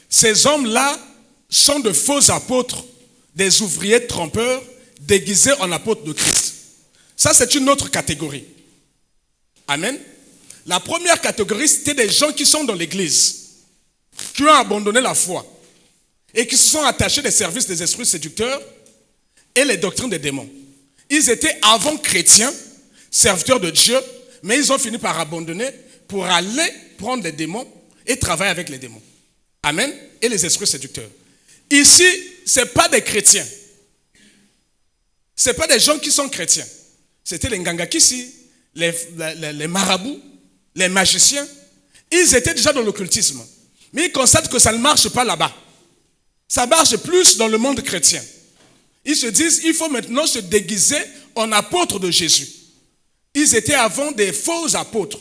Ces hommes-là sont de faux apôtres, des ouvriers trompeurs déguisés en apôtres de Christ. Ça, c'est une autre catégorie. Amen. La première catégorie, c'était des gens qui sont dans l'église, qui ont abandonné la foi et qui se sont attachés des services des esprits séducteurs et les doctrines des démons. Ils étaient avant chrétiens, serviteurs de Dieu, mais ils ont fini par abandonner pour aller prendre les démons et travailler avec les démons. Amen. Et les esprits séducteurs. Ici, ce n'est pas des chrétiens. Ce n'est pas des gens qui sont chrétiens. C'était les ngangakisi, les marabouts, les magiciens. Ils étaient déjà dans l'occultisme. Mais ils constatent que ça ne marche pas là-bas. Ça marche plus dans le monde chrétien. Ils se disent, il faut maintenant se déguiser en apôtre de Jésus. Ils étaient avant des faux apôtres.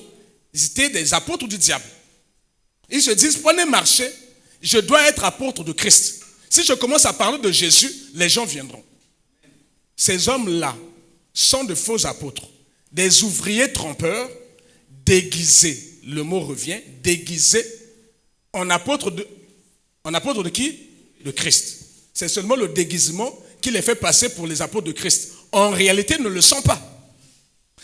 Ils étaient des apôtres du diable. Ils se disent, prenez marché, je dois être apôtre de Christ. Si je commence à parler de Jésus, les gens viendront. Ces hommes-là sont de faux apôtres, des ouvriers trompeurs, déguisés. Le mot revient, déguisés en apôtres de qui? De Christ. C'est seulement le déguisement qui les fait passer pour les apôtres de Christ. En réalité, ils ne le sont pas.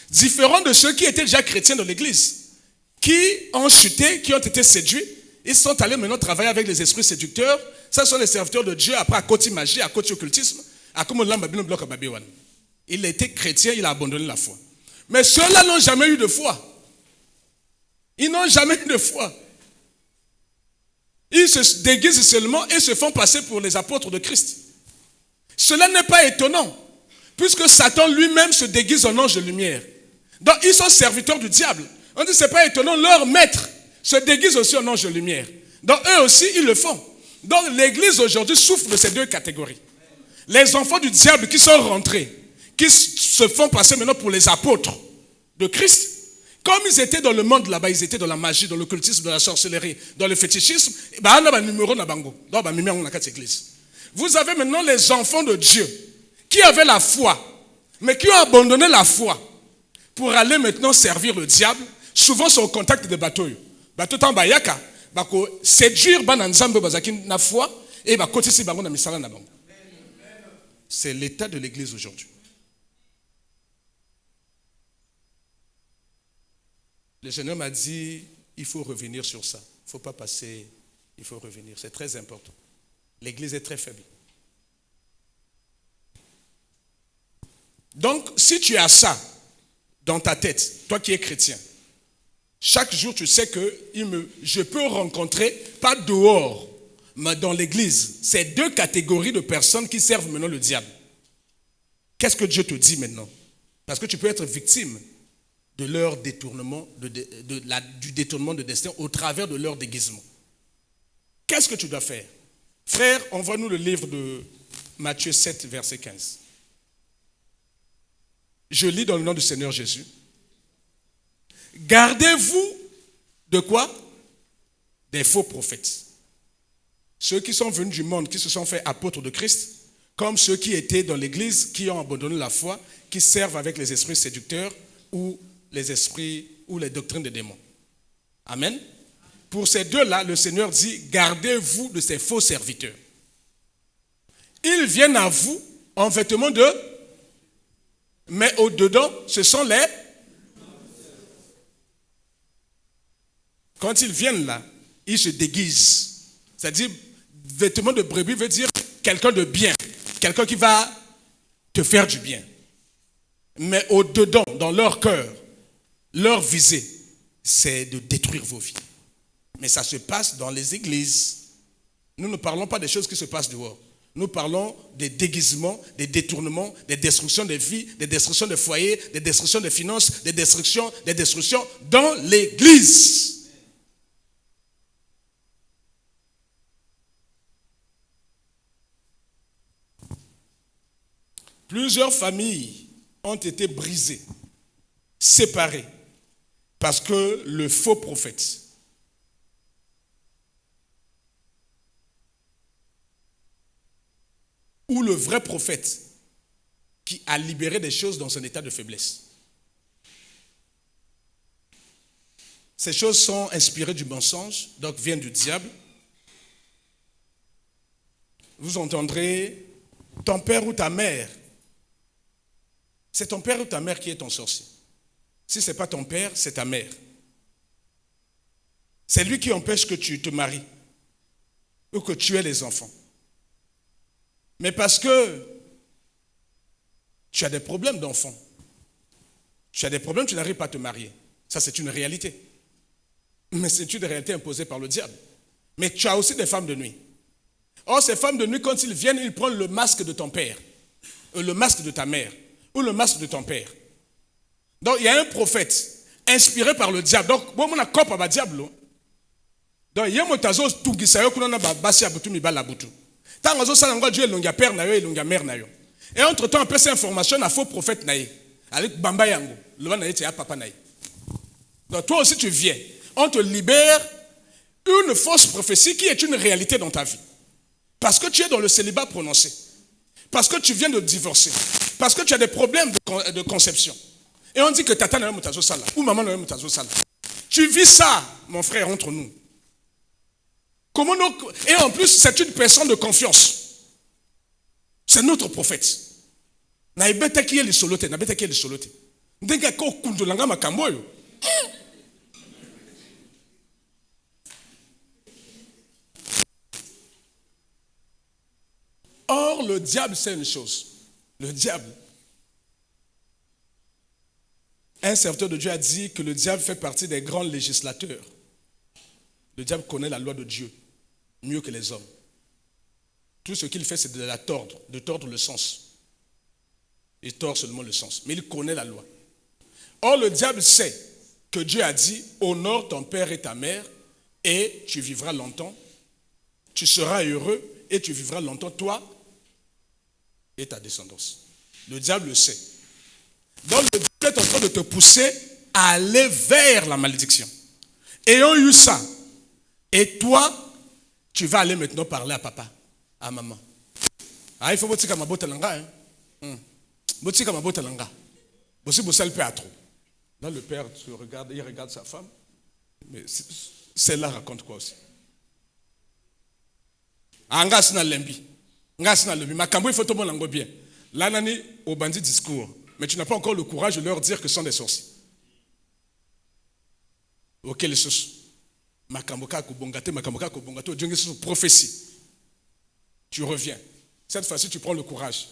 Différents de ceux qui étaient déjà chrétiens dans l'église, qui ont chuté, qui ont été séduits, ils sont allés maintenant travailler avec les esprits séducteurs. Ça sont les serviteurs de Dieu, après à côté magie, à côté occultisme. Il a été chrétien, il a abandonné la foi. Mais ceux-là n'ont jamais eu de foi. Ils n'ont jamais eu de foi. Ils se déguisent seulement et se font passer pour les apôtres de Christ. Cela n'est pas étonnant, puisque Satan lui-même se déguise en ange de lumière. Donc ils sont serviteurs du diable. On dit c'est pas étonnant, leur maître se déguise aussi en ange de lumière. Donc eux aussi, ils le font. Donc l'église aujourd'hui souffre de ces deux catégories. Les enfants du diable qui sont rentrés, qui se font passer maintenant pour les apôtres de Christ. Comme ils étaient dans le monde là-bas, ils étaient dans la magie, dans l'occultisme, dans la sorcellerie, dans le fétichisme, vous avez maintenant les enfants de Dieu qui avaient la foi, mais qui ont abandonné la foi pour aller maintenant servir le diable. Souvent, sont au contact des bateaux. Bateau tambayaka, bako séduire bananzambe bazakin na foi et bako tisi bango na misala na bango. C'est l'état de l'église aujourd'hui. Le Seigneur m'a dit, il faut revenir sur ça. Il ne faut pas passer, il faut revenir. C'est très important. L'église est très faible. Donc, si tu as ça dans ta tête, toi qui es chrétien, chaque jour tu sais que je peux rencontrer, pas dehors, mais dans l'église, ces deux catégories de personnes qui servent maintenant le diable. Qu'est-ce que Dieu te dit maintenant? Parce que tu peux être victime de leur détournement, du détournement de destin au travers de leur déguisement. Qu'est-ce que tu dois faire? Frère, envoie-nous le livre de Matthieu 7, verset 15. Je lis dans le nom du Seigneur Jésus. Gardez-vous de quoi? Des faux prophètes. Ceux qui sont venus du monde, qui se sont fait apôtres de Christ, comme ceux qui étaient dans l'église, qui ont abandonné la foi, qui servent avec les esprits séducteurs ou les esprits ou les doctrines des démons. Amen. Pour ces deux-là, le Seigneur dit, gardez-vous de ces faux serviteurs. Ils viennent à vous en vêtements de... Mais au-dedans, ce sont les... Quand ils viennent là, ils se déguisent. C'est-à-dire, vêtements de brebis veut dire quelqu'un de bien. Quelqu'un qui va te faire du bien. Mais au-dedans, dans leur cœur, leur visée, c'est de détruire vos vies. Mais ça se passe dans les églises. Nous ne parlons pas des choses qui se passent dehors. Nous parlons des déguisements, des détournements, des destructions de vies, des destructions de foyers, des destructions de finances, des destructions dans l'église. Plusieurs familles ont été brisées, séparées, parce que le faux prophète ou le vrai prophète qui a libéré des choses dans son état de faiblesse. Ces choses sont inspirées du mensonge, donc viennent du diable. Vous entendrez ton père ou ta mère. C'est ton père ou ta mère qui est ton sorcier. Si ce n'est pas ton père, c'est ta mère. C'est lui qui empêche que tu te maries ou que tu aies les enfants. Mais parce que tu as des problèmes d'enfants, tu as des problèmes, tu n'arrives pas à te marier. Ça, c'est une réalité. Mais c'est une réalité imposée par le diable. Mais tu as aussi des femmes de nuit. Or, ces femmes de nuit, quand ils viennent, ils prennent le masque de ton père, le masque de ta mère, ou le masque de ton père. Donc, il y a un prophète inspiré par le diable. Donc, bon, on a copé à diable. Donc, il y a un motazo tungisayo kuna na babasi abutu mi bala butu. Tant que ça, Dieu est père et mère. Et entre-temps, on peut cette information à faux prophète naïe. Avec Bamba Yango. Le naïe, c'est papa naïe. Donc toi aussi, tu viens. On te libère une fausse prophétie qui est une réalité dans ta vie. Parce que tu es dans le célibat prononcé. Parce que tu viens de divorcer. Parce que tu as des problèmes de conception. Et on dit que tata n'a pas sala ou maman n'a pas sala. Tu vis ça, mon frère, entre nous. Comment nous... Et en plus, c'est une personne de confiance. C'est notre prophète. Naibeta qui est le solote, naibeta qui est le solote. Ndenga ko kundolanga makamboyo. Or, le diable, c'est une chose. Le diable. Un serviteur de Dieu a dit que le diable fait partie des grands législateurs. Le diable connaît la loi de Dieu mieux que les hommes. Tout ce qu'il fait, c'est de la tordre, de tordre le sens. Il tord seulement le sens, mais il connaît la loi. Or, le diable sait que Dieu a dit, honore ton père et ta mère, et tu vivras longtemps. Tu seras heureux, et tu vivras longtemps, toi et ta descendance. Le diable le sait. Donc, le diable est en train de te pousser à aller vers la malédiction. Ayant eu ça, et toi, tu vas aller maintenant parler à papa, à maman. Ah, il faut que tu aies ma botte langa. Botika ma botte langa. Bossi bossal peu à trop. Là, le père il regarde sa femme. Mais celle-là raconte quoi aussi? Angas na lembi. Ngas na lembi. Makambo, il faut tout le monde bien. Là, nani, au bandit discours. Mais tu n'as pas encore le courage de leur dire que ce sont des sorciers. Ok, les choses. Makamboka kubongate, makamboka kubongate, Dieu est prophétie. Tu reviens. Cette fois-ci, tu prends le courage.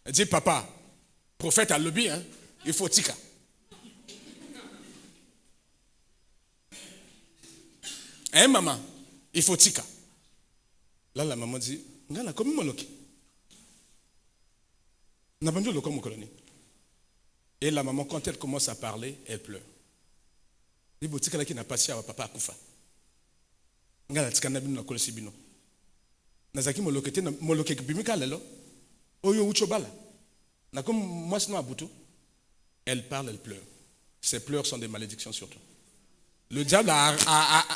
Elle dit, papa, prophète a lobby, hein, il faut tika. Hein, maman, il faut tika. Là, la maman dit, ngana, comment moloki? N'a pas dit le comme colonie. Et la maman, quand elle commence à parler, elle pleure. Il dit, tika là qui n'a pas si à papa akufa. Ngana tika na bino na kolesi bino. Nazaki molokete na molokeke bimika lelo. Oyo uchobala. Na comme moi sinon abutu. Elle parle, elle pleure. Ses pleurs sont des malédictions sur toi. Le diable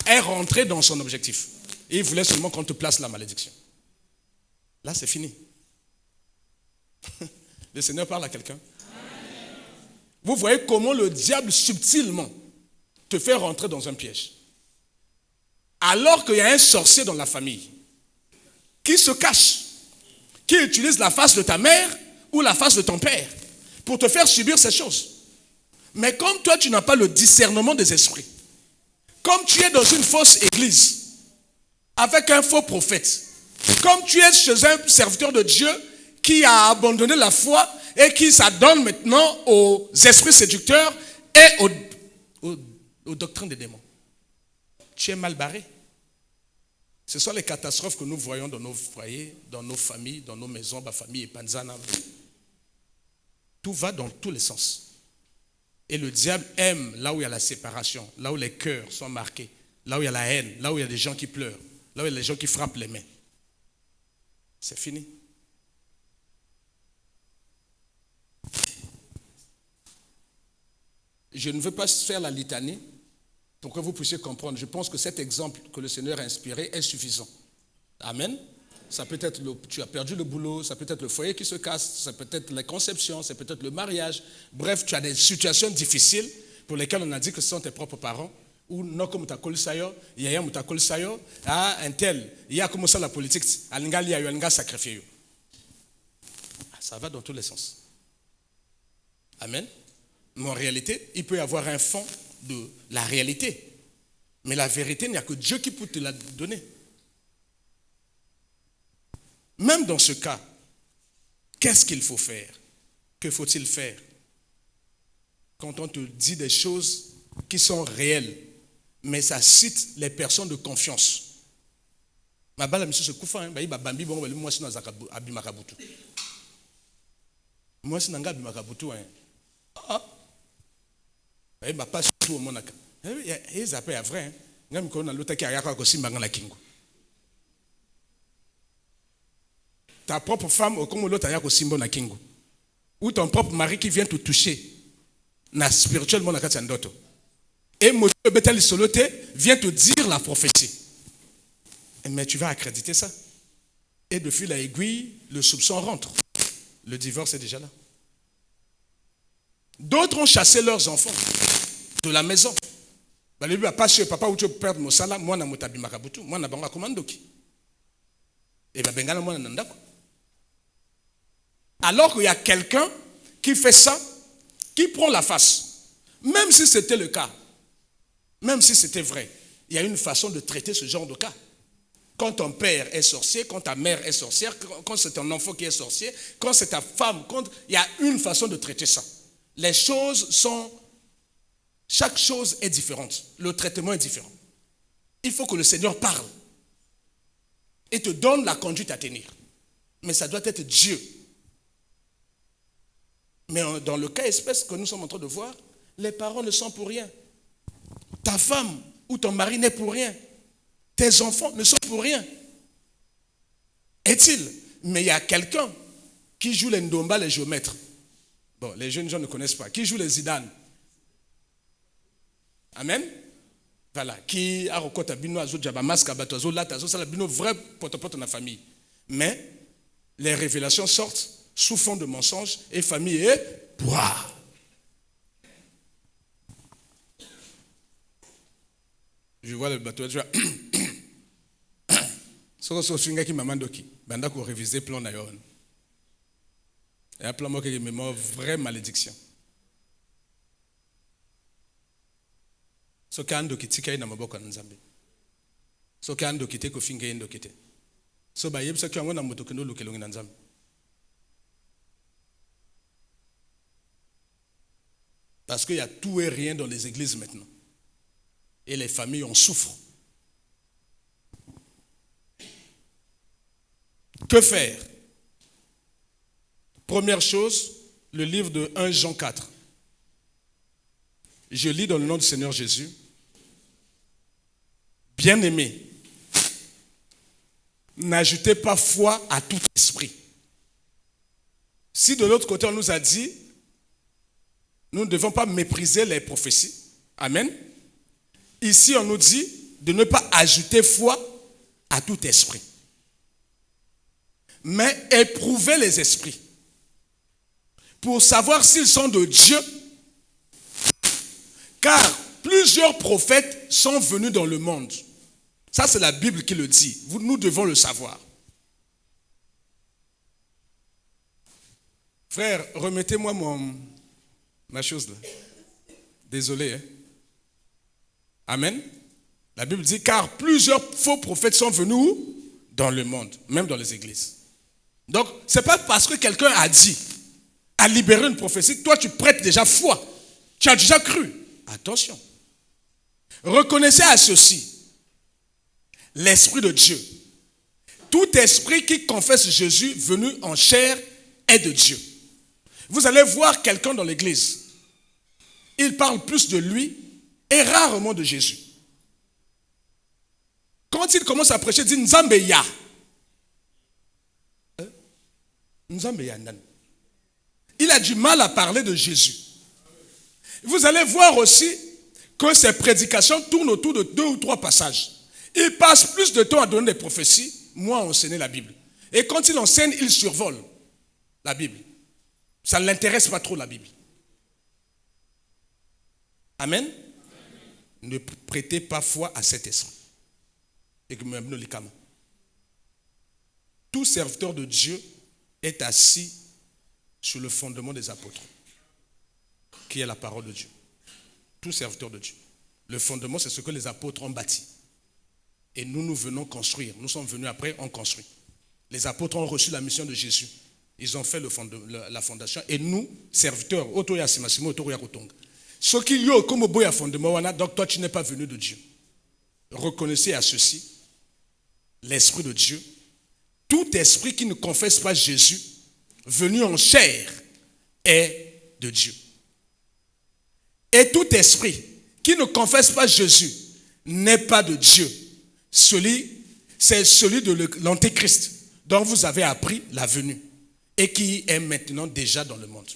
est rentré dans son objectif. Et il voulait seulement qu'on te place la malédiction. Là, c'est fini. Le Seigneur parle à quelqu'un. Vous voyez comment le diable subtilement te fait rentrer dans un piège. Alors qu'il y a un sorcier dans la famille qui se cache, qui utilise la face de ta mère ou la face de ton père pour te faire subir ces choses. Mais comme toi, tu n'as pas le discernement des esprits, comme tu es dans une fausse église, avec un faux prophète, comme tu es chez un serviteur de Dieu qui a abandonné la foi et qui s'adonne maintenant aux esprits séducteurs et aux doctrines des démons, tu es mal barré. Ce sont les catastrophes que nous voyons dans nos foyers, dans nos familles, dans nos maisons, ma famille et Panzana. Tout va dans tous les sens. Et le diable aime là où il y a la séparation, là où les cœurs sont marqués, là où il y a la haine, là où il y a des gens qui pleurent, là où il y a des gens qui frappent les mains. C'est fini. Je ne veux pas faire la litanie pour que vous puissiez comprendre. Je pense que cet exemple que le Seigneur a inspiré est suffisant. Amen. Ça peut être tu as perdu le boulot, ça peut être le foyer qui se casse, ça peut être la conception, ça peut être le mariage. Bref, tu as des situations difficiles pour lesquelles on a dit que ce sont tes propres parents. Ou non comme ta sayo, il y a un sayo, un tel, il y a comme ça la politique, il y a un sacrifié. Ça va dans tous les sens. Amen. Mais en réalité, il peut y avoir un fond de la réalité. Mais la vérité, il n'y a que Dieu qui peut te la donner. Même dans ce cas, qu'est-ce qu'il faut faire? Que faut-il faire? Quand on te dit des choses qui sont réelles, mais ça cite les personnes de confiance. Ma balle, monsieur, se koufa, hein, bambi, bon, moi, c'est dans Abimakabutu. Moi, c'est dans Abimakabutu, hein. Ah, il m'a pas surtout au monaka. Il s'appelle vrai, hein. Même quand on a l'autre qui a yaka aussi, mangana kingo. ta propre femme, comme l'autre a simbo na kingo. Ou ton propre mari qui vient te toucher, na spirituellement na katsandoto. Et Modio Betel Solote vient te dire la prophétie. Mais tu vas accréditer ça. Et de fil à aiguille, le soupçon rentre. Le divorce est déjà là. D'autres ont chassé leurs enfants de la maison. Le but pas chez papa où tu peux perdre mon salaire, moi na motabi makabutu, moi na banga komandoki. Et ben bengala moi na ndako. Alors qu'il y a quelqu'un qui fait ça, qui prend la face. Même si c'était le cas, même si c'était vrai, il y a une façon de traiter ce genre de cas. Quand ton père est sorcier, quand ta mère est sorcière, quand c'est ton enfant qui est sorcier, quand c'est ta femme, il y a une façon de traiter ça. Les choses sont... Chaque chose est différente. Le traitement est différent. Il faut que le Seigneur parle et te donne la conduite à tenir. Mais ça doit être Dieu. Mais dans le cas espèce que nous sommes en train de voir, les parents ne sont pour rien. Ta femme ou ton mari n'est pour rien. Tes enfants ne sont pour rien. Est-il? Mais il y a quelqu'un qui joue les ndomba, les géomètres. Bon, les jeunes gens ne connaissent pas. Qui joue les Zidane? Amen. Voilà. Qui a recoté bino azo djabamaska batozo latazo ça la bino vrai potopoto na famille. Mais les révélations sortent sous fond de mensonges et famille est boire. Je vois le bateau, je vois. So swinga ki mamandoki banda ko réviser plan na yon. Et un plan moi qui me met vraie malédiction. So kando kitika na maboko na Nzambe. So kando kite ko finga endo kite. So ba yebisa kyango na moto kendo lukelongi na Nzambe. Parce qu'il y a tout et rien dans les églises maintenant. Et les familles en souffrent. Que faire? Première chose, le livre de 1 Jean 4. Je lis dans le nom du Seigneur Jésus. Bien-aimés, n'ajoutez pas foi à tout esprit. Si de l'autre côté on nous a dit, nous ne devons pas mépriser les prophéties. Amen. Ici on nous dit de ne pas ajouter foi à tout esprit. Mais éprouver les esprits pour savoir s'ils sont de Dieu. Car plusieurs prophètes sont venus dans le monde. Ça, c'est la Bible qui le dit. Nous devons le savoir. Frère, remettez-moi ma chose là. Désolé. Hein? Amen. La Bible dit, car plusieurs faux prophètes sont venus dans le monde, même dans les églises. Donc, ce n'est pas parce que quelqu'un a dit, a libéré une prophétie, toi tu prêtes déjà foi. Tu as déjà cru. Attention. Reconnaissez à ceci l'Esprit de Dieu. Tout esprit qui confesse Jésus venu en chair est de Dieu. Vous allez voir quelqu'un dans l'église. Il parle plus de lui et rarement de Jésus. Quand il commence à prêcher, il dit Nzambe ya. Nzambe ya nan. Il a du mal à parler de Jésus. Vous allez voir aussi que ses prédications tournent autour de 2 ou 3 passages. Il passe plus de temps à donner des prophéties, moi à enseigner la Bible. Et quand il enseigne, il survole la Bible. Ça ne l'intéresse pas trop la Bible. Amen. Ne prêtez pas foi à cet esprit. Et que tout serviteur de Dieu est assis sur le fondement des apôtres, qui est la parole de Dieu. Tout serviteur de Dieu. Le fondement, c'est ce que les apôtres ont bâti. Et nous venons construire. Nous sommes venus après, on construit. Les apôtres ont reçu la mission de Jésus. Ils ont fait la fondation. Et nous, serviteurs, ce qui y a comme boya fondement, donc toi tu n'es pas venu de Dieu. Reconnaissez à ceci l'Esprit de Dieu. Tout esprit qui ne confesse pas Jésus, venu en chair, est de Dieu. Et tout esprit qui ne confesse pas Jésus n'est pas de Dieu. C'est celui de l'Antéchrist. dont vous avez appris la venue et qui est maintenant déjà dans le monde.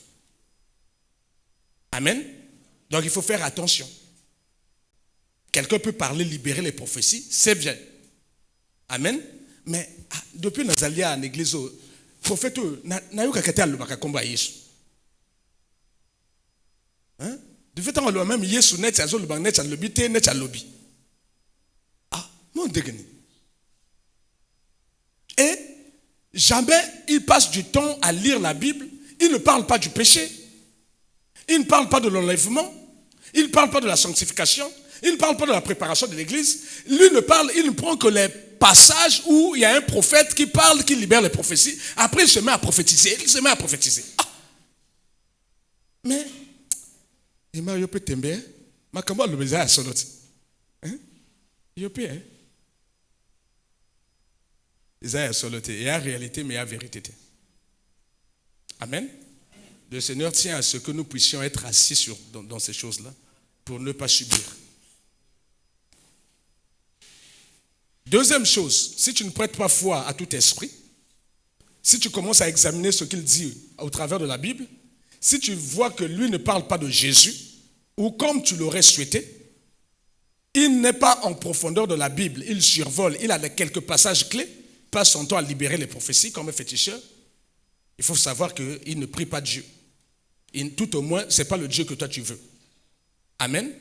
Amen. Donc il faut faire attention. Quelqu'un peut parler, libérer les prophéties, c'est bien. Amen. Mais depuis Nazalia en église, le prophète n'a eu qu'à le combat Yesu. Hein? De fait, on a même Yesu net, ça le banc net, ça le lobby, net, ça le lobby. Ah, mon Dieu. Et jamais il passe du temps à lire la Bible. Il ne parle pas du péché. Il ne parle pas de l'enlèvement. Il ne parle pas de la sanctification. Il ne parle pas de la préparation de l'église. Lui il ne prend que les passages où il y a un prophète qui parle, qui libère les prophéties. Après, il se met à prophétiser. Ah. Mais, il m'a yopé tembe. Ma comment le baiser à sonoti. Hein? Yopé, hein? Isaïe soloté. Il y a réalité, mais il y a vérité. Amen. Le Seigneur tient à ce que nous puissions être assis dans ces choses-là pour ne pas subir. Deuxième chose, si tu ne prêtes pas foi à tout esprit, si tu commences à examiner ce qu'il dit au travers de la Bible, si tu vois que lui ne parle pas de Jésus, ou comme tu l'aurais souhaité, il n'est pas en profondeur de la Bible, il survole, il a quelques passages clés, passe son temps à libérer les prophéties comme un féticheur, il faut savoir qu'il ne prie pas Dieu. Tout au moins, ce n'est pas le Dieu que toi tu veux. Amen.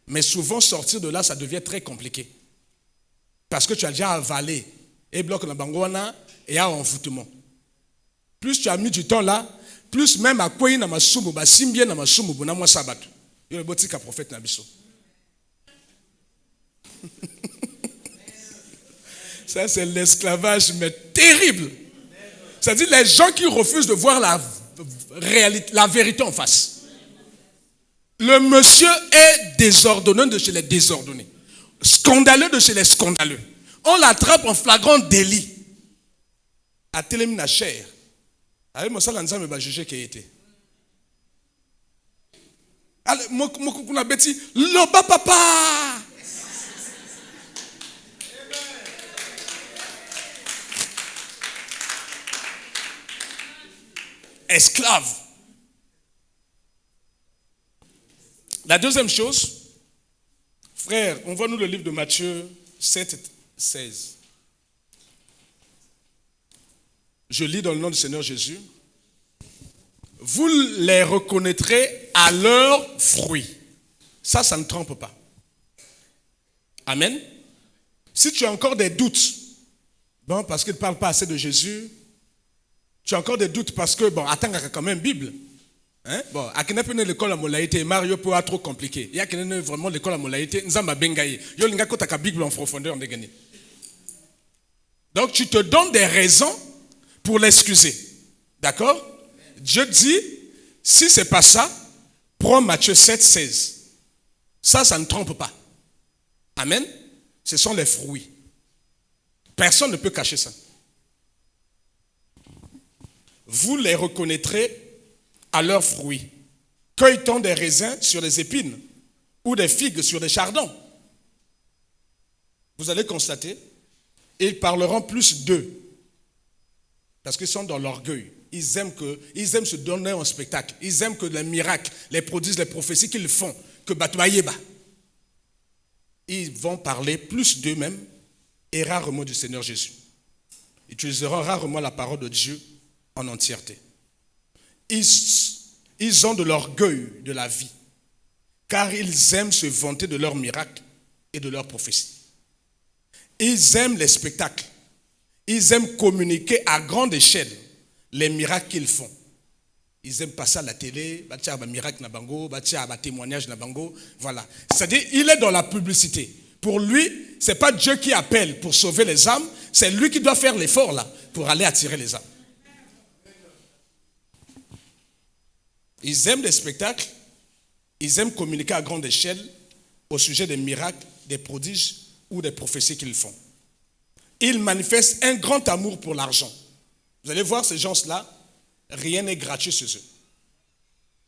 Mais souvent, sortir de là, ça devient très compliqué. Parce que tu as déjà avalé et bloc na bangwana et à envoûtement. Plus tu as mis du temps là, plus même à quoi il n'a pas soumu, bah simbien n'a pas soumu, bon na moi sabat. Il est botika prophète nabiso. Ça c'est l'esclavage mais terrible. C'est-à-dire les gens qui refusent de voir la vérité en face. Le monsieur est désordonné de chez les désordonnés. Scandaleux de chez les scandaleux. On l'attrape en flagrant délit. À Télémina chair. Avec mon salanza me va juger qui était. Allez, mon a bêti. Loba papa. Esclave. La deuxième chose, frère, on voit nous le livre de Matthieu 7, 16. Je lis dans le nom du Seigneur Jésus. Vous les reconnaîtrez à leurs fruits. Ça ne trompe pas. Amen. Si tu as encore des doutes, bon, parce qu'il ne parle pas assez de Jésus, tu as encore des doutes parce que, bon, attends, il y a quand même Bible. Hein? Bon, à qui n'a pas l'école à Molaïté, Mario peut être trop compliqué. Il y a qui n'a vraiment l'école à Molaïté, Nzamba Bengaï. Yo linga kota ka Bible en profondeur, on est gagné. Donc tu te donnes des raisons pour l'excuser. D'accord? Dieu dit, si c'est pas ça, prends Matthieu 7, 16. Ça ne trompe pas. Amen? Ce sont les fruits. Personne ne peut cacher ça. Vous les reconnaîtrez à leurs fruits. Cueille-t-on des raisins sur des épines ou des figues sur des chardons? Vous allez constater, ils parleront plus d'eux parce qu'ils sont dans l'orgueil. Ils aiment se donner en spectacle. Ils aiment que les miracles, les prodiges, les prophéties qu'ils font, que Batouayeba. Ils vont parler plus d'eux-mêmes et rarement du Seigneur Jésus. Ils utiliseront rarement la parole de Dieu en entièreté. Ils ont de l'orgueil de la vie, car ils aiment se vanter de leurs miracles et de leurs prophéties. Ils aiment les spectacles. Ils aiment communiquer à grande échelle les miracles qu'ils font. Ils aiment passer à la télé, bâtir un miracle na bango, bâtir un témoignage na bango, voilà. C'est-à-dire, il est dans la publicité. Pour lui, c'est pas Dieu qui appelle pour sauver les âmes, c'est lui qui doit faire l'effort là pour aller attirer les âmes. Ils aiment les spectacles, ils aiment communiquer à grande échelle au sujet des miracles, des prodiges ou des prophéties qu'ils font. Ils manifestent un grand amour pour l'argent. Vous allez voir ces gens-là, rien n'est gratuit chez eux.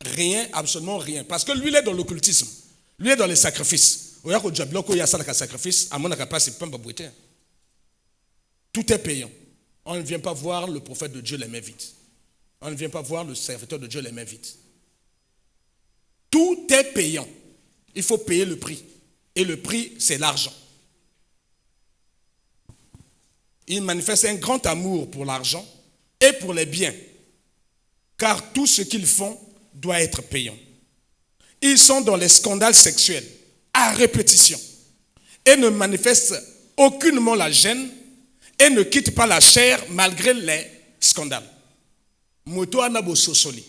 Rien, absolument rien. Parce que lui, il est dans l'occultisme. Lui est dans les sacrifices. Tout est payant. On ne vient pas voir le prophète de Dieu les mains vides. On ne vient pas voir le serviteur de Dieu les mains vides. Tout est payant. Il faut payer le prix. Et le prix, c'est l'argent. Ils manifestent un grand amour pour l'argent et pour les biens. Car tout ce qu'ils font doit être payant. Ils sont dans les scandales sexuels à répétition et ne manifestent aucunement la gêne et ne quittent pas la chair malgré les scandales. Moto anabo sosoli.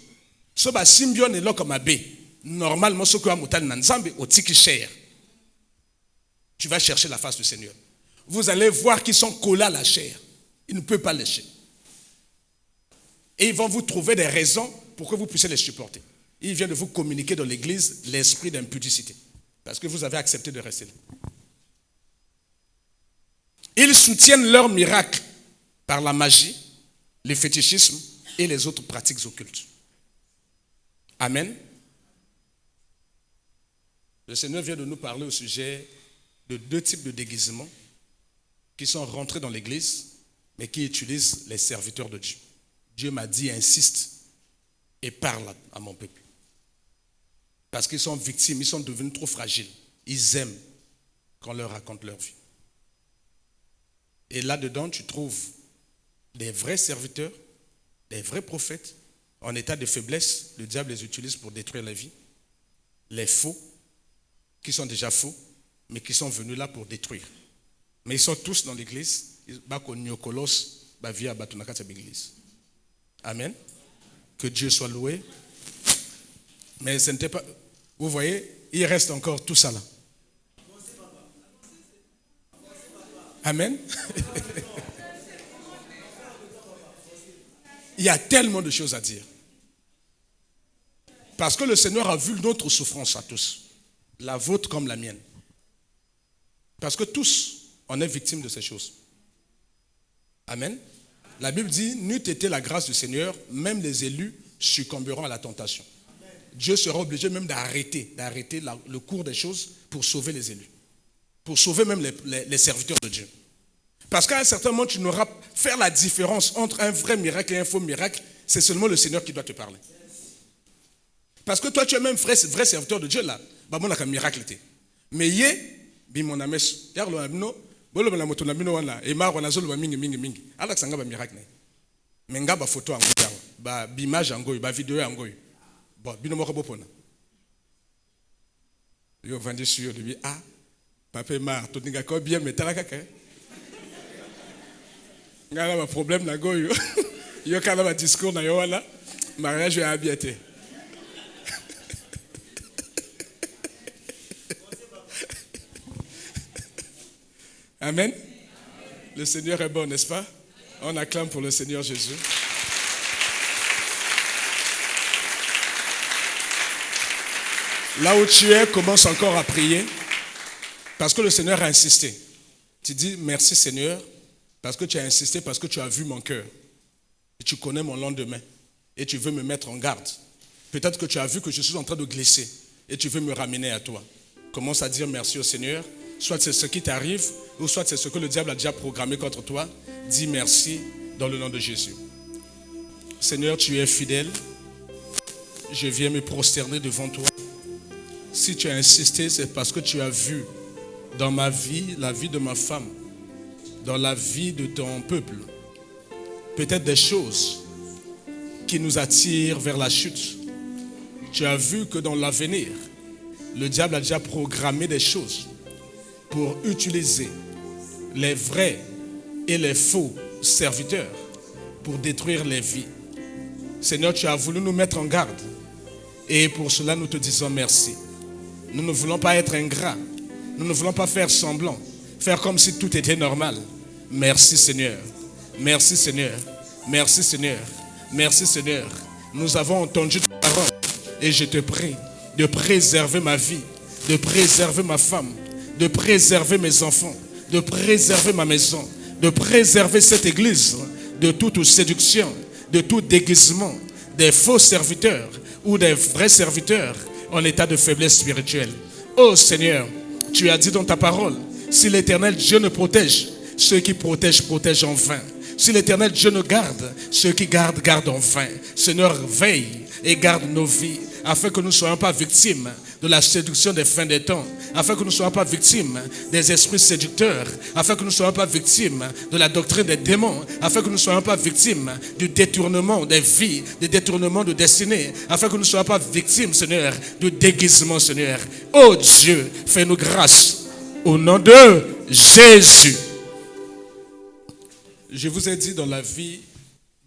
So ba symbion et lokomabe. Normalement, ce que amutan nanzambe au tiki chair. Tu vas chercher la face du Seigneur. Vous allez voir qu'ils sont collés à la chair. Ils ne peuvent pas lécher. Et ils vont vous trouver des raisons pour que vous puissiez les supporter. Il vient de vous communiquer dans l'église l'esprit d'impudicité. Parce que vous avez accepté de rester là. Ils soutiennent leurs miracles par la magie, le fétichisme et les autres pratiques occultes. Amen. Le Seigneur vient de nous parler au sujet de 2 types de déguisements qui sont rentrés dans l'église, mais qui utilisent les serviteurs de Dieu. Dieu m'a dit, insiste et parle à mon peuple. Parce qu'ils sont victimes, ils sont devenus trop fragiles. Ils aiment qu'on leur raconte leur vie. Et là-dedans, tu trouves des vrais serviteurs, des vrais prophètes, en état de faiblesse. Le diable les utilise pour détruire la vie. Les faux, qui sont déjà faux, mais qui sont venus là pour détruire. Mais ils sont tous dans l'église. Amen. Que Dieu soit loué. Mais ce n'était pas... Vous voyez, il reste encore tout ça là. Amen. Il y a tellement de choses à dire. Parce que le Seigneur a vu notre souffrance à tous. La vôtre comme la mienne. Parce que tous, on est victimes de ces choses. Amen. La Bible dit, n'eût été la grâce du Seigneur, même les élus succomberont à la tentation. Dieu sera obligé même d'arrêter le cours des choses pour sauver les élus. Pour sauver même les serviteurs de Dieu. Parce qu'à un certain moment, tu n'auras faire la différence entre un vrai miracle et un faux miracle, c'est seulement le Seigneur qui doit te parler. Parce que toi, tu es même vrai serviteur de Dieu là. Bah, mon un miracle. Mais bi mon ames, yarlo amno, bolo na moto na bino wana, e ma wana zolo ba mingi. Ala sanga ba miracle. Mais nga ba photo ango yawa, ba image ango, ba vidéo ango. Bon, bino moko bopona. Yo vandi sur lui papa mar, to ninga ko bien metala kaka. Nga ba problème na go yo. Yo kala ba discours na yo wana, mariage ya habiete. Amen. Le Seigneur est bon, n'est-ce pas? On acclame pour le Seigneur Jésus. Là où tu es, commence encore à prier. Parce que le Seigneur a insisté. Tu dis merci Seigneur, parce que tu as insisté, parce que tu as vu mon cœur. Et tu connais mon lendemain. Et tu veux me mettre en garde. Peut-être que tu as vu que je suis en train de glisser. Et tu veux me ramener à toi. Commence à dire merci au Seigneur. Soit c'est ce qui t'arrive, ou soit c'est ce que le diable a déjà programmé contre toi. Dis merci dans le nom de Jésus. Seigneur, tu es fidèle. Je viens me prosterner devant toi. Si tu as insisté, c'est parce que tu as vu dans ma vie, la vie de ma femme, dans la vie de ton peuple, peut-être des choses qui nous attirent vers la chute. Tu as vu que dans l'avenir, le diable a déjà programmé des choses pour utiliser les vrais et les faux serviteurs pour détruire les vies. Seigneur, tu as voulu nous mettre en garde. Et pour cela, nous te disons merci. Nous ne voulons pas être ingrats. Nous ne voulons pas faire semblant. Faire comme si tout était normal. Merci Seigneur. Merci Seigneur. Merci Seigneur. Merci Seigneur. Nous avons entendu ta parole. Et je te prie de préserver ma vie, de préserver ma femme, de préserver mes enfants, de préserver ma maison, de préserver cette église de toute séduction, de tout déguisement, des faux serviteurs ou des vrais serviteurs en état de faiblesse spirituelle. Oh Seigneur, tu as dit dans ta parole, si l'Éternel Dieu ne protège, ceux qui protègent en vain. Si l'Éternel Dieu nous garde, ceux qui gardent, gardent en vain. Seigneur, veille et garde nos vies, afin que nous ne soyons pas victimes de la séduction des fins des temps, afin que nous ne soyons pas victimes des esprits séducteurs, afin que nous ne soyons pas victimes de la doctrine des démons, afin que nous ne soyons pas victimes du détournement des vies, du détournement de destinée, afin que nous ne soyons pas victimes, Seigneur, du déguisement, Seigneur. Oh Dieu, fais-nous grâce au nom de Jésus. Je vous ai dit, dans la vie,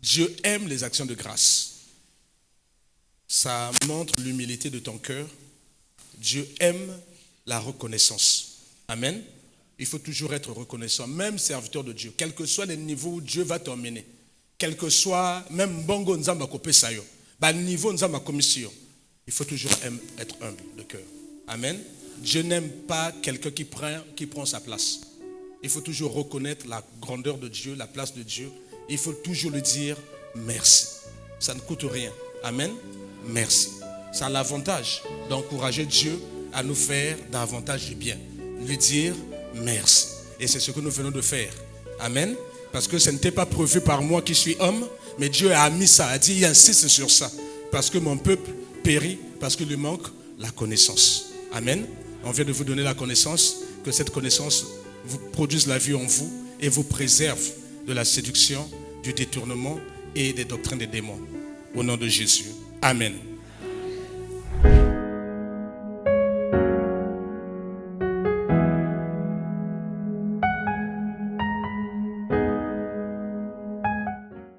Dieu aime les actions de grâce. Ça montre l'humilité de ton cœur. Dieu aime la reconnaissance. Amen. Il faut toujours être reconnaissant, même serviteur de Dieu, quel que soit le niveau où Dieu va t'emmener, quel que soit, même bongo nzamba kopé sayo, niveau nzamba commission, il faut toujours être humble de cœur. Amen. Dieu n'aime pas quelqu'un qui prend sa place. Il faut toujours reconnaître la grandeur de Dieu, la place de Dieu. Il faut toujours lui dire merci. Ça ne coûte rien. Amen. Merci. Ça a l'avantage d'encourager Dieu à nous faire davantage du bien. Lui dire merci. Et c'est ce que nous venons de faire. Amen. Parce que ce n'était pas prévu par moi qui suis homme, mais Dieu a mis ça, a dit, il insiste sur ça. Parce que mon peuple périt, parce qu'il lui manque la connaissance. Amen. On vient de vous donner la connaissance, que cette connaissance vous produise la vie en vous et vous préserve de la séduction, du détournement et des doctrines des démons. Au nom de Jésus. Amen.